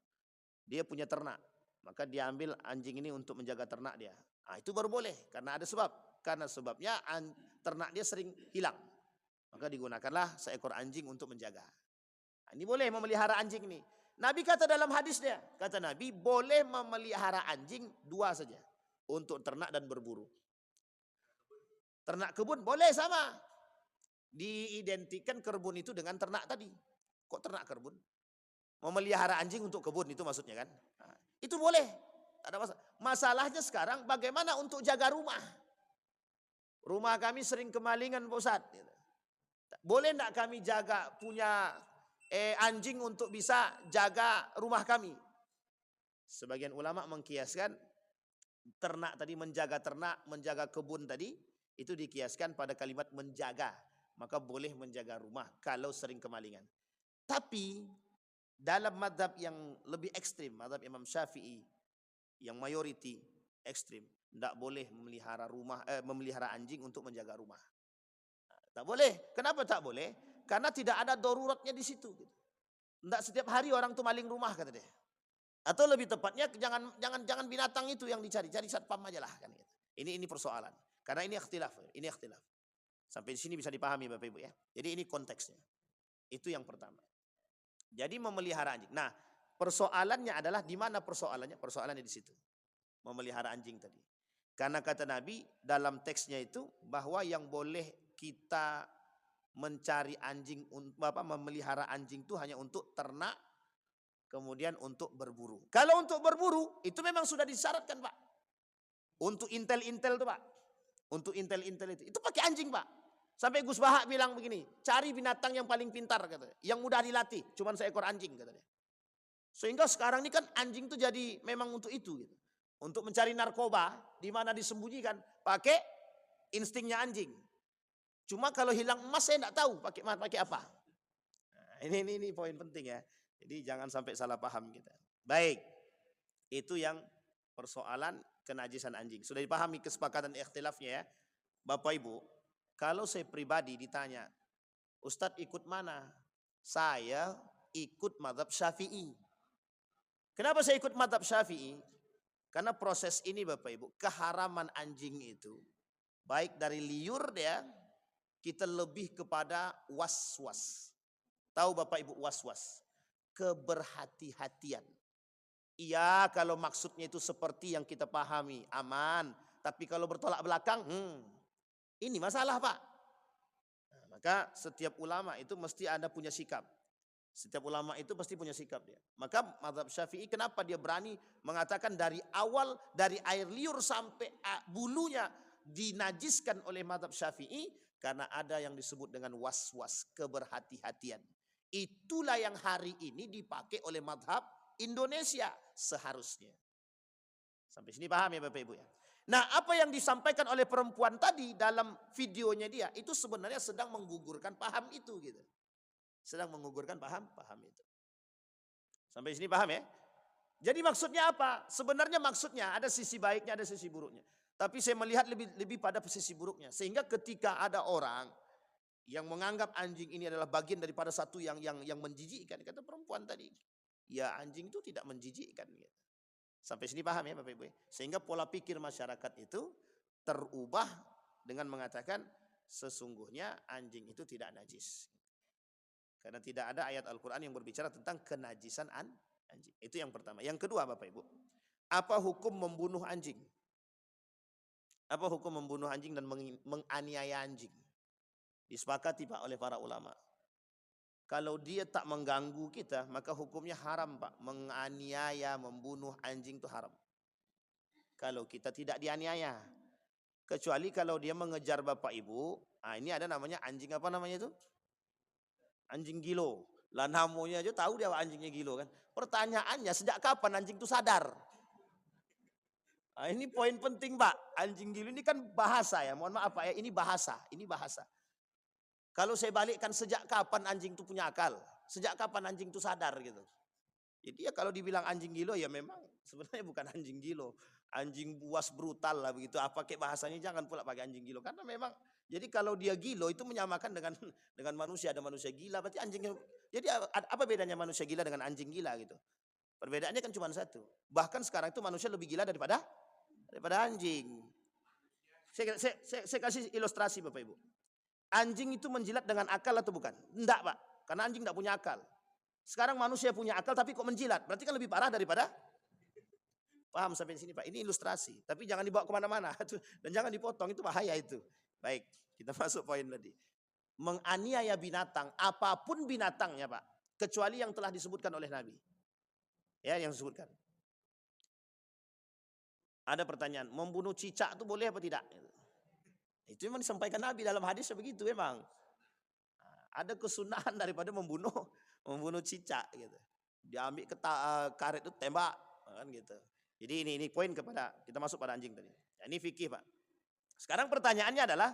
Dia punya ternak, maka dia ambil anjing ini untuk menjaga ternak dia. Nah, itu baru boleh, karena ada sebab. Karena sebabnya ternak dia sering hilang. Maka digunakanlah seekor anjing untuk menjaga. Nah, ini boleh memelihara anjing ini. Nabi kata dalam hadisnya, kata Nabi boleh memelihara anjing 2 saja. Untuk ternak dan berburu. Ternak kebun boleh sama. Diidentikan kebun itu dengan ternak tadi. Kok ternak kebun? Memelihara anjing untuk kebun itu maksudnya kan. Nah, itu boleh. Tak ada masalah. Masalahnya sekarang bagaimana untuk jaga rumah. Rumah kami sering kemalingan Pak Ustaz. Boleh enggak kami jaga punya anjing untuk bisa jaga rumah kami? Sebagian ulama mengkiaskan ternak tadi, menjaga ternak, menjaga kebun tadi, itu dikiaskan pada kalimat menjaga. Maka boleh menjaga rumah kalau sering kemalingan. Tapi dalam mazhab yang lebih ekstrim, mazhab Imam Syafi'i yang mayoriti ekstrim, tidak boleh memelihara anjing untuk menjaga rumah. Tak boleh. Kenapa tak boleh? Karena tidak ada daruratnya di situ. Tidak setiap hari orang tuh maling rumah kata dia. Atau lebih tepatnya jangan binatang itu yang dicari, cari satpam aja lah kan. Ini persoalan. Karena ini ikhtilaf, Sampai di sini bisa dipahami Bapak Ibu ya. Jadi ini konteksnya. Itu yang pertama. Jadi memelihara anjing. Nah, persoalannya adalah di mana persoalannya? Persoalannya di situ. Memelihara anjing tadi. Karena kata Nabi dalam teksnya itu bahwa yang boleh kita mencari anjing, memelihara anjing itu hanya untuk ternak, kemudian untuk berburu. Kalau untuk berburu itu memang sudah disyaratkan Pak. Untuk intel-intel itu Pak. Untuk intel-intel itu pakai anjing Pak. Sampai Gus Bahak bilang begini, cari binatang yang paling pintar katanya, yang mudah dilatih, cuman seekor anjing katanya. Sehingga sekarang ini kan anjing itu jadi memang untuk itu gitu. Untuk mencari narkoba di mana disembunyikan pakai instingnya anjing. Cuma kalau hilang emas saya enggak tahu pakai apa. Nah, ini poin penting ya. Jadi jangan sampai salah paham kita. Baik. Itu yang persoalan kenajisan anjing. Sudah dipahami kesepakatan ikhtilafnya ya. Bapak Ibu, kalau saya pribadi ditanya, Ustadz ikut mana? Saya ikut mazhab Syafi'i. Kenapa saya ikut mazhab Syafi'i? Karena proses ini Bapak Ibu, keharaman anjing itu baik dari liur dia, kita lebih kepada was-was. Tahu Bapak Ibu was-was? Keberhati-hatian. Iya, kalau maksudnya itu seperti yang kita pahami, aman. Tapi kalau bertolak belakang, ini masalah Pak. Nah, maka setiap ulama itu mesti ada punya sikap. Setiap ulama itu pasti punya sikap dia. Maka mazhab Syafi'i kenapa dia berani mengatakan dari awal, dari air liur sampai bulunya dinajiskan oleh mazhab Syafi'i. Karena ada yang disebut dengan was-was, keberhati-hatian. Itulah yang hari ini dipakai oleh mazhab Indonesia seharusnya. Sampai sini paham ya Bapak Ibu ya. Nah, apa yang disampaikan oleh perempuan tadi dalam videonya dia itu sebenarnya sedang menggugurkan paham itu gitu. Sedang menggugurkan paham itu. Sampai sini paham ya? Jadi maksudnya apa? Sebenarnya maksudnya ada sisi baiknya, ada sisi buruknya. Tapi saya melihat lebih pada sisi buruknya. Sehingga ketika ada orang yang menganggap anjing ini adalah bagian daripada satu yang menjijikkan, kata perempuan tadi. Ya anjing itu tidak menjijikkan. Gitu. Sampai sini paham ya Bapak Ibu. Sehingga pola pikir masyarakat itu terubah dengan mengatakan sesungguhnya anjing itu tidak najis. Karena tidak ada ayat Al-Quran yang berbicara tentang kenajisan anjing. Itu yang pertama. Yang kedua Bapak Ibu. Apa hukum membunuh anjing? Apa hukum membunuh anjing dan menganiaya anjing? Disepakati Pak oleh para ulama. Kalau dia tak mengganggu kita, maka hukumnya haram Pak. Menganiaya, membunuh anjing itu haram. Kalau kita tidak dianiaya. Kecuali kalau dia mengejar Bapak Ibu. Nah ini ada namanya anjing apa namanya itu? Anjing gilo. Lah namanya aja tahu dia anjingnya gilo kan. Pertanyaannya sejak kapan anjing itu sadar? Nah, ini poin penting Pak. Anjing gilo ini kan bahasa ya. Mohon maaf Pak ya. Ini bahasa. Kalau saya balikkan sejak kapan anjing itu punya akal? Sejak kapan anjing itu sadar gitu? Jadi ya kalau dibilang anjing gilo ya memang sebenarnya bukan anjing gilo. Anjing buas brutal lah begitu. Apa kayak bahasanya jangan pula pakai anjing gilo. Karena memang jadi kalau dia gilo itu menyamakan dengan manusia. Ada manusia gila berarti anjingnya. Jadi apa bedanya manusia gila dengan anjing gila gitu? Perbedaannya kan cuma satu. Bahkan sekarang itu manusia lebih gila daripada anjing. Saya kasih ilustrasi Bapak Ibu. Anjing itu menjilat dengan akal atau bukan? Enggak Pak. Karena anjing enggak punya akal. Sekarang manusia punya akal tapi kok menjilat. Berarti kan lebih parah daripada. Paham sampai sini Pak? Ini ilustrasi. Tapi jangan dibawa kemana-mana. Dan jangan dipotong. Itu bahaya itu. Baik. Kita masuk poin tadi. Menganiaya binatang. Apapun binatangnya Pak. Kecuali yang telah disebutkan oleh Nabi. Ya yang disebutkan. Ada pertanyaan. Membunuh cicak itu boleh apa tidak? Itu memang disampaikan Nabi dalam hadis begitu memang. Ada kesunahan daripada membunuh cicak gitu. Diambil karet itu tembak kan gitu. Jadi ini poin kepada kita masuk pada anjing tadi. Ya, ini fikih Pak. Sekarang pertanyaannya adalah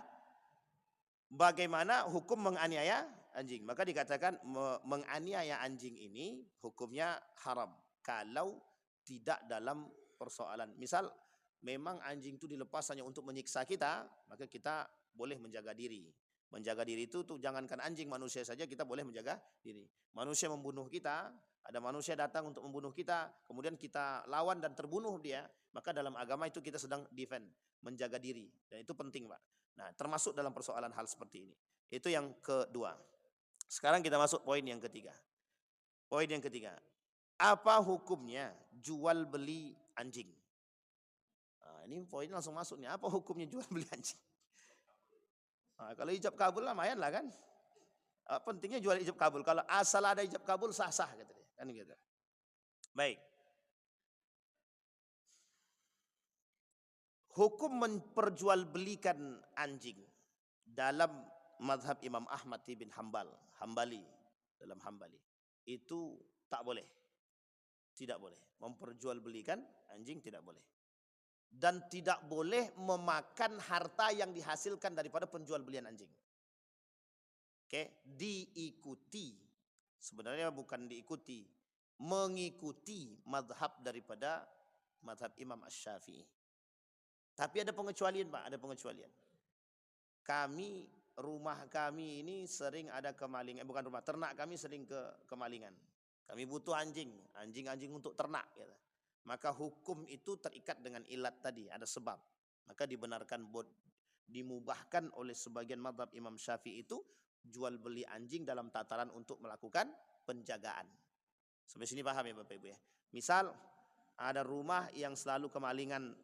bagaimana hukum menganiaya anjing? Maka dikatakan menganiaya anjing ini hukumnya haram kalau tidak dalam persoalan. Misal memang anjing itu dilepas hanya untuk menyiksa kita, maka kita boleh menjaga diri. Menjaga diri itu tuh jangankan anjing, manusia saja kita boleh menjaga diri. Manusia membunuh kita, ada manusia datang untuk membunuh kita, kemudian kita lawan dan terbunuh dia, maka dalam agama itu kita sedang defend, menjaga diri. Dan itu penting Pak. Nah termasuk dalam persoalan hal seperti ini. Itu yang kedua. Sekarang kita masuk poin yang ketiga. Poin yang ketiga. Apa hukumnya jual beli anjing? Nah, ini poin langsung masuk nih. Apa hukumnya jual beli anjing? Nah, kalau ijab kabul lumayan lah kan. Pentingnya jual ijab kabul. Kalau asal ada ijab kabul sah-sah gitu deh. Kan gitu. Baik. Hukum memperjualbelikan anjing dalam mazhab Imam Ahmad bin Hambali dalam Hambali itu tak boleh. Tidak boleh memperjualbelikan anjing, tidak boleh. Dan tidak boleh memakan harta yang dihasilkan daripada penjualbelian anjing. Oke, diikuti. Sebenarnya bukan diikuti, mengikuti mazhab daripada mazhab Imam Asy-Syafi'i. Tapi ada pengecualian Pak, ada pengecualian. Rumah kami ini sering ada kemalingan, bukan rumah, ternak kami sering kemalingan. Kami butuh anjing untuk ternak. Gitu. Maka hukum itu terikat dengan ilat tadi, ada sebab. Maka dimubahkan oleh sebagian mazhab Imam Syafi'i itu jual beli anjing dalam tataran untuk melakukan penjagaan. Sampai sini paham ya Bapak Ibu ya. Misal ada rumah yang selalu kemalingan,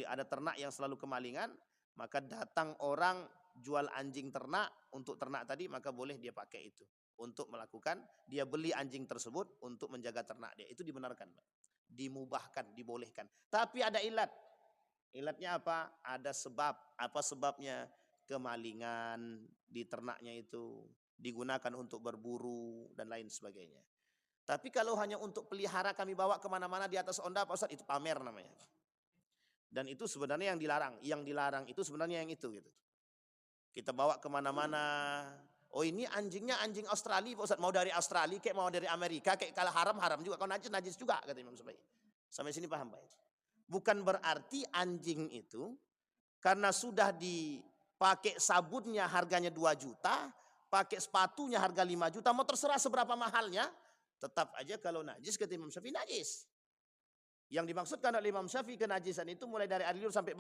ada ternak yang selalu kemalingan, maka datang orang jual anjing ternak untuk ternak tadi, maka boleh dia pakai itu untuk melakukan, dia beli anjing tersebut untuk menjaga ternak dia. Itu dibenarkan, dimubahkan, dibolehkan. Tapi ada ilat. Ilatnya apa? Ada sebab. Apa sebabnya? Kemalingan di ternaknya itu digunakan untuk berburu dan lain sebagainya. Tapi kalau hanya untuk pelihara kami bawa kemana-mana di atas onda, Pak Ustadz, itu pamer namanya. Dan itu sebenarnya yang dilarang. Yang dilarang itu sebenarnya yang itu gitu. Kita bawa kemana-mana. Oh ini anjingnya anjing Australia Pak Ustadz. Mau dari Australia kayak mau dari Amerika kayak kalau haram juga. Kalau najis juga kata Imam Syafi'i. Sampai sini paham Pak? Bukan berarti anjing itu karena sudah dipakai sabunnya harganya 2 juta. Pakai sepatunya harga 5 juta. Mau terserah seberapa mahalnya. Tetap aja kalau najis kata Imam Syafi'i najis. Yang dimaksudkan oleh Imam Syafi'i kenajisan itu mulai dari air liur sampai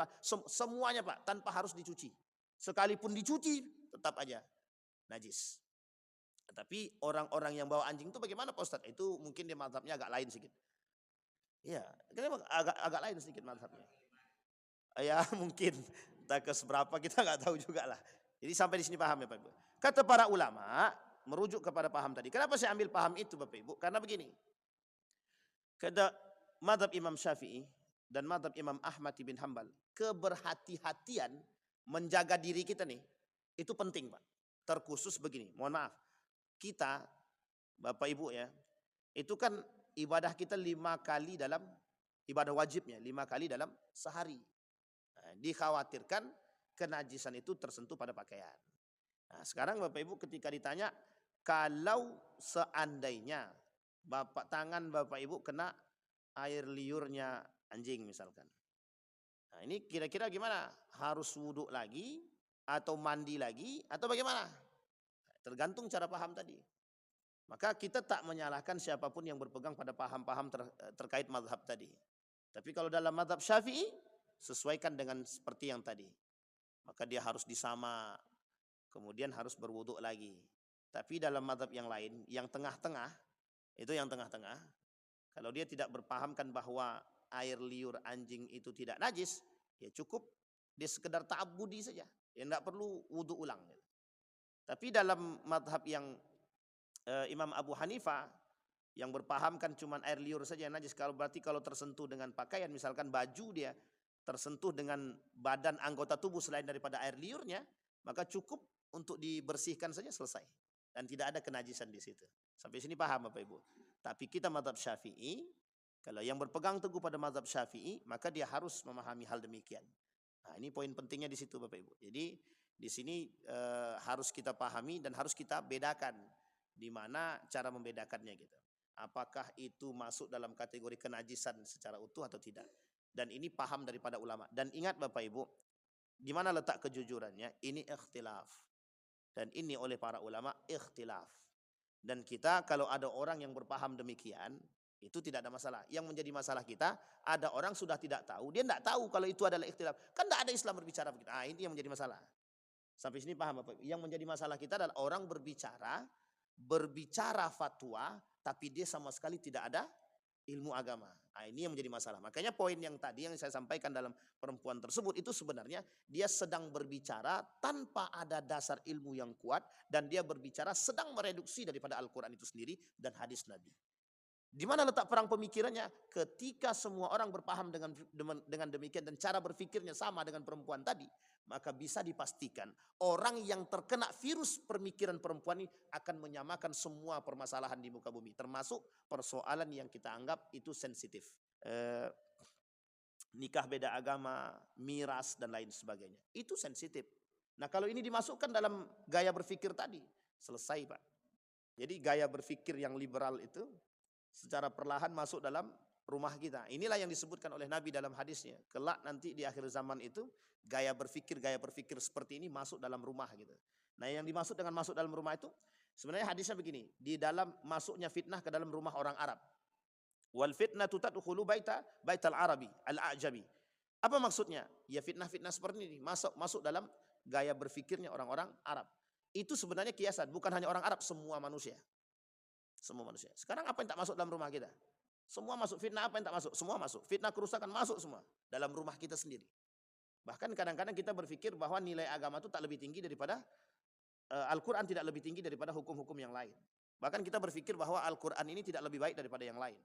semuanya Pak. Tanpa harus dicuci. Sekalipun dicuci tetap aja najis. Tapi orang-orang yang bawa anjing itu bagaimana Pak Ustadz? Itu mungkin dia mazhabnya agak lain sedikit. Iya, agak lain sedikit mazhabnya. Ya mungkin entah ke seberapa kita nggak tahu juga lah. Jadi sampai di sini paham ya Pak Ibu. Kata para ulama merujuk kepada paham tadi. Kenapa saya ambil paham itu Bapak Ibu? Karena begini. Kata mazhab Imam Syafi'i dan mazhab Imam Ahmad bin Hambal, keberhati-hatian menjaga diri kita nih, itu penting Pak. Terkhusus begini, mohon maaf. Kita, Bapak Ibu ya, itu kan ibadah kita 5 kali dalam, ibadah wajibnya 5 kali dalam sehari. Nah, dikhawatirkan kenajisan itu tersentuh pada pakaian. Nah, sekarang Bapak Ibu ketika ditanya, kalau seandainya tangan Bapak Ibu kena air liurnya anjing misalkan. Nah ini kira-kira gimana? Harus wudhu lagi atau mandi lagi atau bagaimana? Tergantung cara paham tadi. Maka kita tak menyalahkan siapapun yang berpegang pada paham-paham terkait mazhab tadi. Tapi kalau dalam mazhab Syafi'i, sesuaikan dengan seperti yang tadi. Maka dia harus disama, kemudian harus berwudhu lagi. Tapi dalam mazhab yang lain, yang tengah-tengah, itu yang tengah-tengah, kalau dia tidak berpahamkan bahwa air liur anjing itu tidak najis, ya cukup dia sekedar ta'abbudi saja. Ya tidak perlu wudhu ulang. Tapi dalam mazhab yang Imam Abu Hanifah yang berpahamkan cuma air liur saja yang najis, kalau berarti kalau tersentuh dengan pakaian misalkan baju dia tersentuh dengan badan anggota tubuh selain daripada air liurnya, maka cukup untuk dibersihkan saja selesai. Dan tidak ada kenajisan di situ. Sampai sini paham Bapak Ibu. Tapi kita mazhab Syafi'i, kalau yang berpegang teguh pada mazhab Syafi'i, maka dia harus memahami hal demikian. Nah, ini poin pentingnya di situ Bapak Ibu. Jadi di sini harus kita pahami dan harus kita bedakan di mana cara membedakannya gitu. Apakah itu masuk dalam kategori kenajisan secara utuh atau tidak? Dan ini paham daripada ulama. Dan ingat Bapak Ibu, di mana letak kejujurannya? Ini ikhtilaf. Dan ini oleh para ulama ikhtilaf. Dan kita kalau ada orang yang berpaham demikian, itu tidak ada masalah. Yang menjadi masalah kita, ada orang sudah tidak tahu, dia tidak tahu kalau itu adalah ikhtilaf. Kan tidak ada Islam berbicara begitu. Ah, ini yang menjadi masalah. Sampai sini paham Bapak? Yang menjadi masalah kita adalah orang berbicara fatwa, tapi dia sama sekali tidak ada ilmu agama. Nah, ini yang menjadi masalah. Makanya poin yang tadi yang saya sampaikan dalam perempuan tersebut itu sebenarnya dia sedang berbicara tanpa ada dasar ilmu yang kuat, dan dia berbicara sedang mereduksi daripada Al-Quran itu sendiri dan hadis Nabi. Di mana letak perang pemikirannya? Ketika semua orang berpaham dengan demikian dan cara berpikirnya sama dengan perempuan tadi, maka bisa dipastikan orang yang terkena virus pemikiran perempuan ini akan menyamakan semua permasalahan di muka bumi, termasuk persoalan yang kita anggap itu sensitif. Nikah beda agama, miras dan lain sebagainya. Itu sensitif. Nah, kalau ini dimasukkan dalam gaya berpikir tadi, selesai Pak. Jadi gaya berpikir yang liberal itu secara perlahan masuk dalam rumah kita. Inilah yang disebutkan oleh Nabi dalam hadisnya. Kelak nanti di akhir zaman itu gaya berpikir seperti ini masuk dalam rumah gitu. Nah, yang dimaksud dengan masuk dalam rumah itu sebenarnya hadisnya begini, di dalam masuknya fitnah ke dalam rumah orang Arab. Wal fitnatu tadkhulu baital arabi al-a'jabi. Apa maksudnya? Ya fitnah-fitnah seperti ini masuk dalam gaya berpikirnya orang-orang Arab. Itu sebenarnya kiasan, bukan hanya orang Arab, semua manusia. Semua manusia. Sekarang apa yang tak masuk dalam rumah kita? Semua masuk. Fitnah apa yang tak masuk? Semua masuk. Fitnah kerusakan masuk semua dalam rumah kita sendiri. Bahkan kadang-kadang kita berpikir bahwa nilai agama itu tak lebih tinggi daripada Al-Quran, tidak lebih tinggi daripada hukum-hukum yang lain. Bahkan kita berpikir bahwa Al-Quran ini tidak lebih baik daripada yang lain.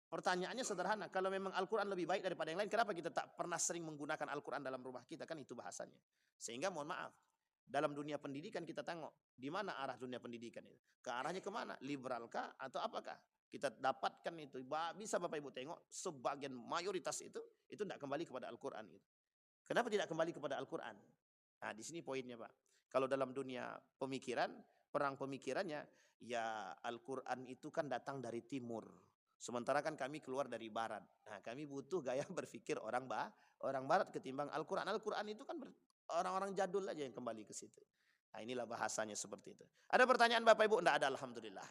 Pertanyaannya sederhana, kalau memang Al-Quran lebih baik daripada yang lain, kenapa kita tak pernah sering menggunakan Al-Quran dalam rumah kita? Kan itu bahasanya. Sehingga mohon maaf, dalam dunia pendidikan kita tengok, di mana arah dunia pendidikan itu? Ke arahnya kemana? Liberalkah atau apakah? Kita dapatkan itu, bisa Bapak Ibu tengok, sebagian mayoritas itu tidak kembali kepada Al-Quran. Kenapa tidak kembali kepada Al-Quran? Nah, di sini poinnya Pak. Kalau dalam dunia pemikiran, perang pemikirannya, ya Al-Quran itu kan datang dari timur. Sementara kan kami keluar dari barat. Nah, kami butuh gaya berpikir orang barat ketimbang Al-Quran. Al-Quran itu kan orang-orang jadul aja yang kembali ke situ. Nah, inilah bahasanya seperti itu. Ada pertanyaan Bapak Ibu? Tidak ada, alhamdulillah.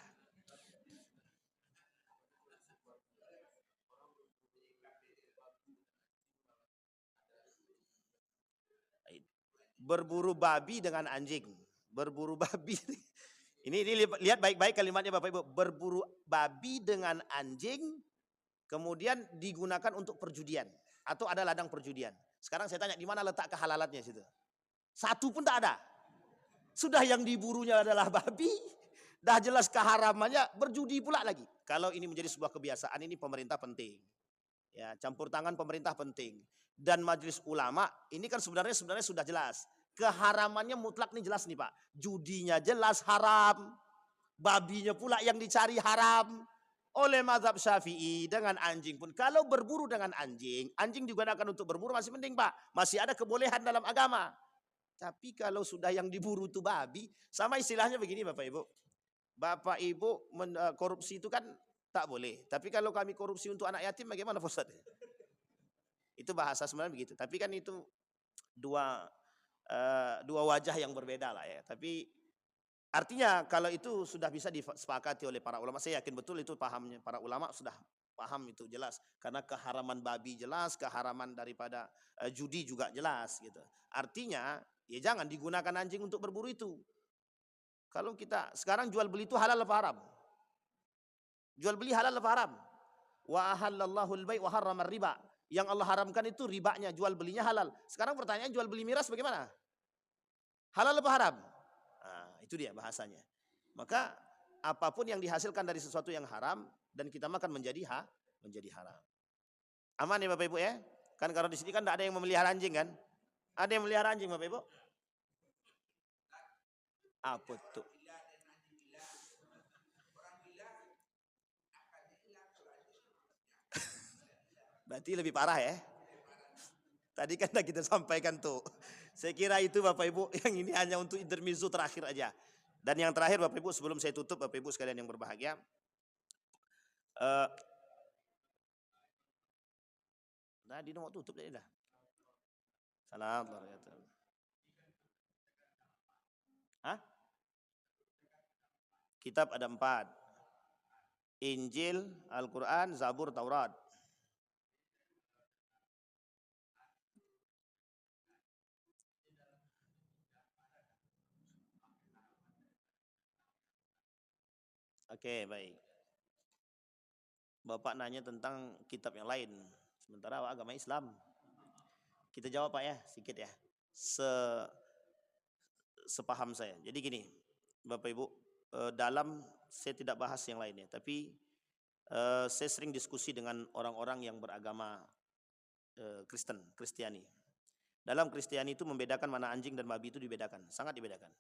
Berburu babi dengan anjing. Berburu babi. Ini lihat baik-baik kalimatnya Bapak Ibu. Berburu babi dengan anjing, kemudian digunakan untuk perjudian. Atau ada ladang perjudian. Sekarang saya tanya, di mana letak kehalalannya situ? Satu pun tak ada. Sudah yang diburunya adalah babi, dah jelas keharamannya, berjudi pula lagi. Kalau ini menjadi sebuah kebiasaan, ini pemerintah penting. Ya, campur tangan pemerintah penting. Dan majelis ulama, ini kan sebenarnya sudah jelas. Keharamannya mutlak nih jelas nih Pak. Judinya jelas haram. Babinya pula yang dicari haram. Oleh mazhab Syafi'i dengan anjing pun. Kalau berburu dengan anjing digunakan untuk berburu masih mending Pak. Masih ada kebolehan dalam agama. Tapi kalau sudah yang diburu itu babi. Sama istilahnya begini Bapak Ibu. Bapak Ibu korupsi itu kan tak boleh. Tapi kalau kami korupsi untuk anak yatim bagaimana Pak Ustaz? Itu bahasa sebenarnya begitu. Tapi kan itu dua wajah yang berbeda lah ya. Tapi artinya kalau itu sudah bisa disepakati oleh para ulama, saya yakin betul itu pahamnya para ulama sudah paham itu jelas. Karena keharaman babi jelas, keharaman daripada judi juga jelas gitu. Artinya ya jangan digunakan anjing untuk berburu itu. Kalau kita sekarang jual beli itu halal apa haram? Jual beli halal apa haram? Wa ahallallahu al-bai' wa harrama riba. Yang Allah haramkan itu ribanya, jual belinya halal. Sekarang pertanyaan jual beli miras bagaimana? Halal apa haram? Nah, itu dia bahasanya. Maka apapun yang dihasilkan dari sesuatu yang haram dan kita makan menjadi haram. Aman ya Bapak Ibu ya? Kan kalau di sini kan tidak ada yang memelihara anjing kan? Ada yang melihara anjing Bapak Ibu? Apa tuh? Berarti lebih parah ya? Tadi kan sudah kita sampaikan tuh. Saya kira itu Bapak Ibu, yang ini hanya untuk intermezzo terakhir aja. Dan yang terakhir Bapak Ibu, sebelum saya tutup Bapak Ibu sekalian yang berbahagia. Tadi mau tutup tadi dah. Salam. Hah? Kitab ada 4. Injil, Al-Quran, Zabur, Taurat. Oke, baik. Bapak nanya tentang kitab yang lain. Sementara agama Islam. Kita jawab Pak ya, sedikit ya. Sepaham saya. Jadi gini, Bapak Ibu, dalam saya tidak bahas yang lainnya, tapi saya sering diskusi dengan orang-orang yang beragama Kristiani. Dalam Kristiani itu membedakan mana anjing dan babi itu dibedakan, sangat dibedakan.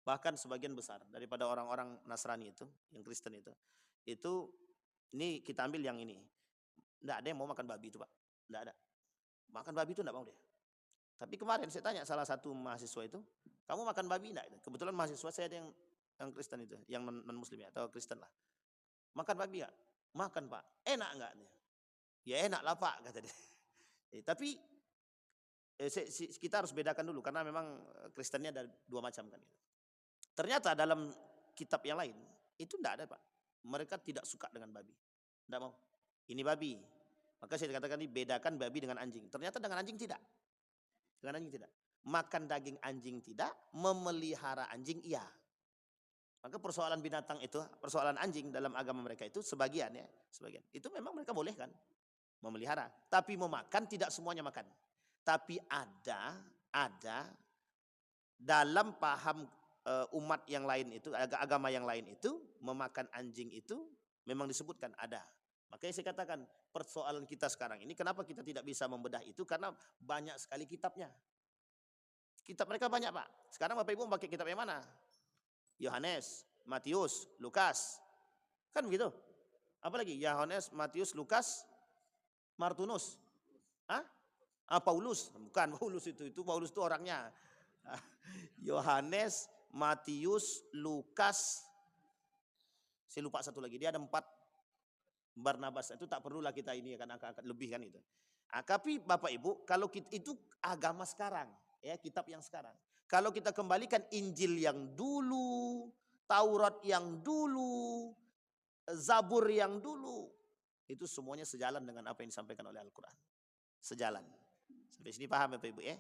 Bahkan sebagian besar daripada orang-orang Nasrani itu, yang Kristen itu ini kita ambil yang ini. Tidak ada yang mau makan babi itu Pak, tidak ada. Makan babi itu tidak mau dia. Tapi kemarin saya tanya salah satu mahasiswa itu, kamu makan babi enggak? Kebetulan mahasiswa saya ada yang Kristen itu, yang non-muslim ya, atau Kristen lah. Makan babi enggak? Makan Pak. Enak enggak? Ya enak lah Pak, kata dia. Tapi kita harus bedakan dulu, karena memang Kristennya ada 2 macam kan. Ternyata dalam kitab yang lain, itu enggak ada Pak. Mereka tidak suka dengan babi. Enggak mau. Ini babi. Maka saya katakan ini bedakan babi dengan anjing. Ternyata dengan anjing tidak. Dengan anjing tidak. Makan daging anjing tidak, memelihara anjing iya. Maka persoalan binatang itu, persoalan anjing dalam agama mereka itu sebagian ya, sebagian. Itu memang mereka boleh kan memelihara, tapi memakan tidak semuanya makan. Tapi ada dalam paham umat yang lain itu, agama yang lain itu, memakan anjing itu memang disebutkan ada. Makanya saya katakan persoalan kita sekarang ini, kenapa kita tidak bisa membedah itu, karena banyak sekali kitabnya. Kitab mereka banyak Pak. Sekarang Bapak Ibu pakai kitab yang mana? Yohanes, Matius, Lukas. Kan begitu? Apalagi Yohanes, Matius, Lukas, Martinus. Hah? Paulus. Bukan Paulus itu Paulus itu orangnya. Yohanes, Matius, Lukas. Saya lupa satu lagi. Dia ada 4. Barnabas itu tak perlulah kita ini akan angkat lebih kan itu. Tapi Bapak Ibu, kalau kita, itu agama sekarang, ya kitab yang sekarang. Kalau kita kembalikan Injil yang dulu, Taurat yang dulu, Zabur yang dulu, itu semuanya sejalan dengan apa yang disampaikan oleh Al-Quran. Sejalan. Sampai sini paham Bapak Ibu ya?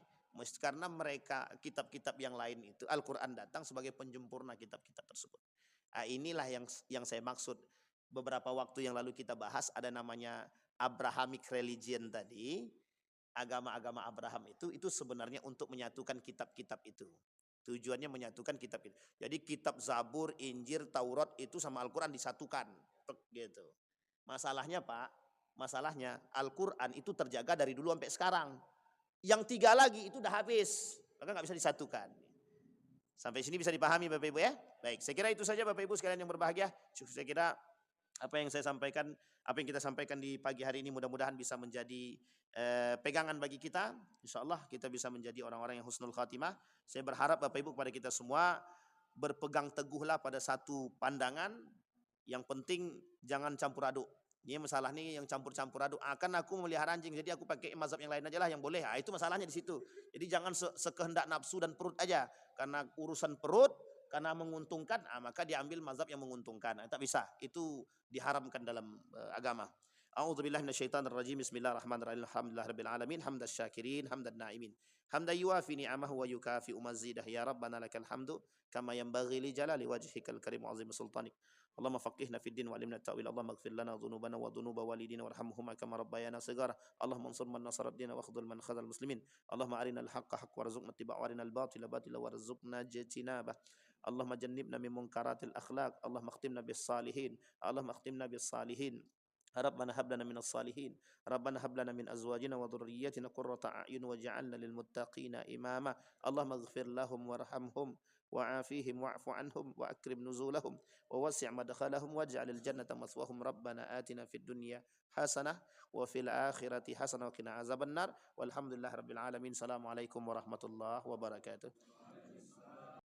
Karena mereka kitab-kitab yang lain itu, Al-Quran datang sebagai penjempurna kitab-kitab tersebut. Nah, inilah yang saya maksud. Beberapa waktu yang lalu kita bahas ada namanya Abrahamic religion tadi. Agama-agama Abraham itu sebenarnya untuk menyatukan kitab-kitab itu. Tujuannya menyatukan kitab itu. Jadi kitab Zabur, Injil, Taurat itu sama Al-Quran disatukan. Gitu. Masalahnya Pak, Al-Quran itu terjaga dari dulu sampai sekarang. Yang 3 lagi itu udah habis. Maka nggak bisa disatukan. Sampai sini bisa dipahami Bapak Ibu ya? Baik, saya kira itu saja Bapak Ibu sekalian yang berbahagia. Saya kira apa yang kita sampaikan di pagi hari ini mudah-mudahan bisa menjadi pegangan bagi kita. Insya Allah kita bisa menjadi orang-orang yang husnul khatimah. Saya berharap Bapak Ibu kepada kita semua berpegang teguhlah pada satu pandangan. Yang penting jangan campur aduk. Ini masalah nih yang campur-campur aduk. Akan aku memelihara anjing, jadi aku pakai mazhab yang lain aja lah yang boleh. Itu masalahnya di situ. Jadi jangan sekehendak nafsu dan perut aja. Karena urusan perut, karena menguntungkan, maka diambil mazhab yang menguntungkan. Tak bisa. Itu diharamkan dalam agama. A'udzubillahi minasyaitonirrajim. Bismillahirrahmanirrahim. Alhamdulillahirabbil alamin. Hamdasy syakirin, hamdan na'imin. Hamdan yuwafi ni'amahu wa yukafi mazidah. Ya Rabbana lakal hamdu kama yanbaghi li jalali wajhikal karim wa 'azimi sultanik. Allahumma faqihna fid din wa 'allimna at-ta'wil. Allahumma ighfir lana dhunubana wa dhunuba walidina warhamhuma kama rabbayana shighara. Allahumma ansur man nasara ad-din wa khudhul man khadhal muslimin. Allahumma arinal haqqa haqqan warzuqna ittiba'ahu wa arinal batila batila warzuqna ijtinabah. Allahumma jannibna min munkaratil akhlaq. Allahumma akhtimna bis salihin. Allahumma akhtimna bis salihin. ربنا هب لنا من الصالحين ربنا هب لنا من أزواجنا وذرياتنا قرة أعين واجعلنا للمتقين إماما اللهم اغفر لهم وارحمهم وعافيهم واعف عنهم وأكرم نزولهم ووسع مدخلهم واجعل الجنة مثواهم ربنا آتنا في الدنيا حسنة وفي الآخرة حسنة وقنا عذاب النار والحمد لله رب العالمين. السلام عليكم ورحمة الله وبركاته.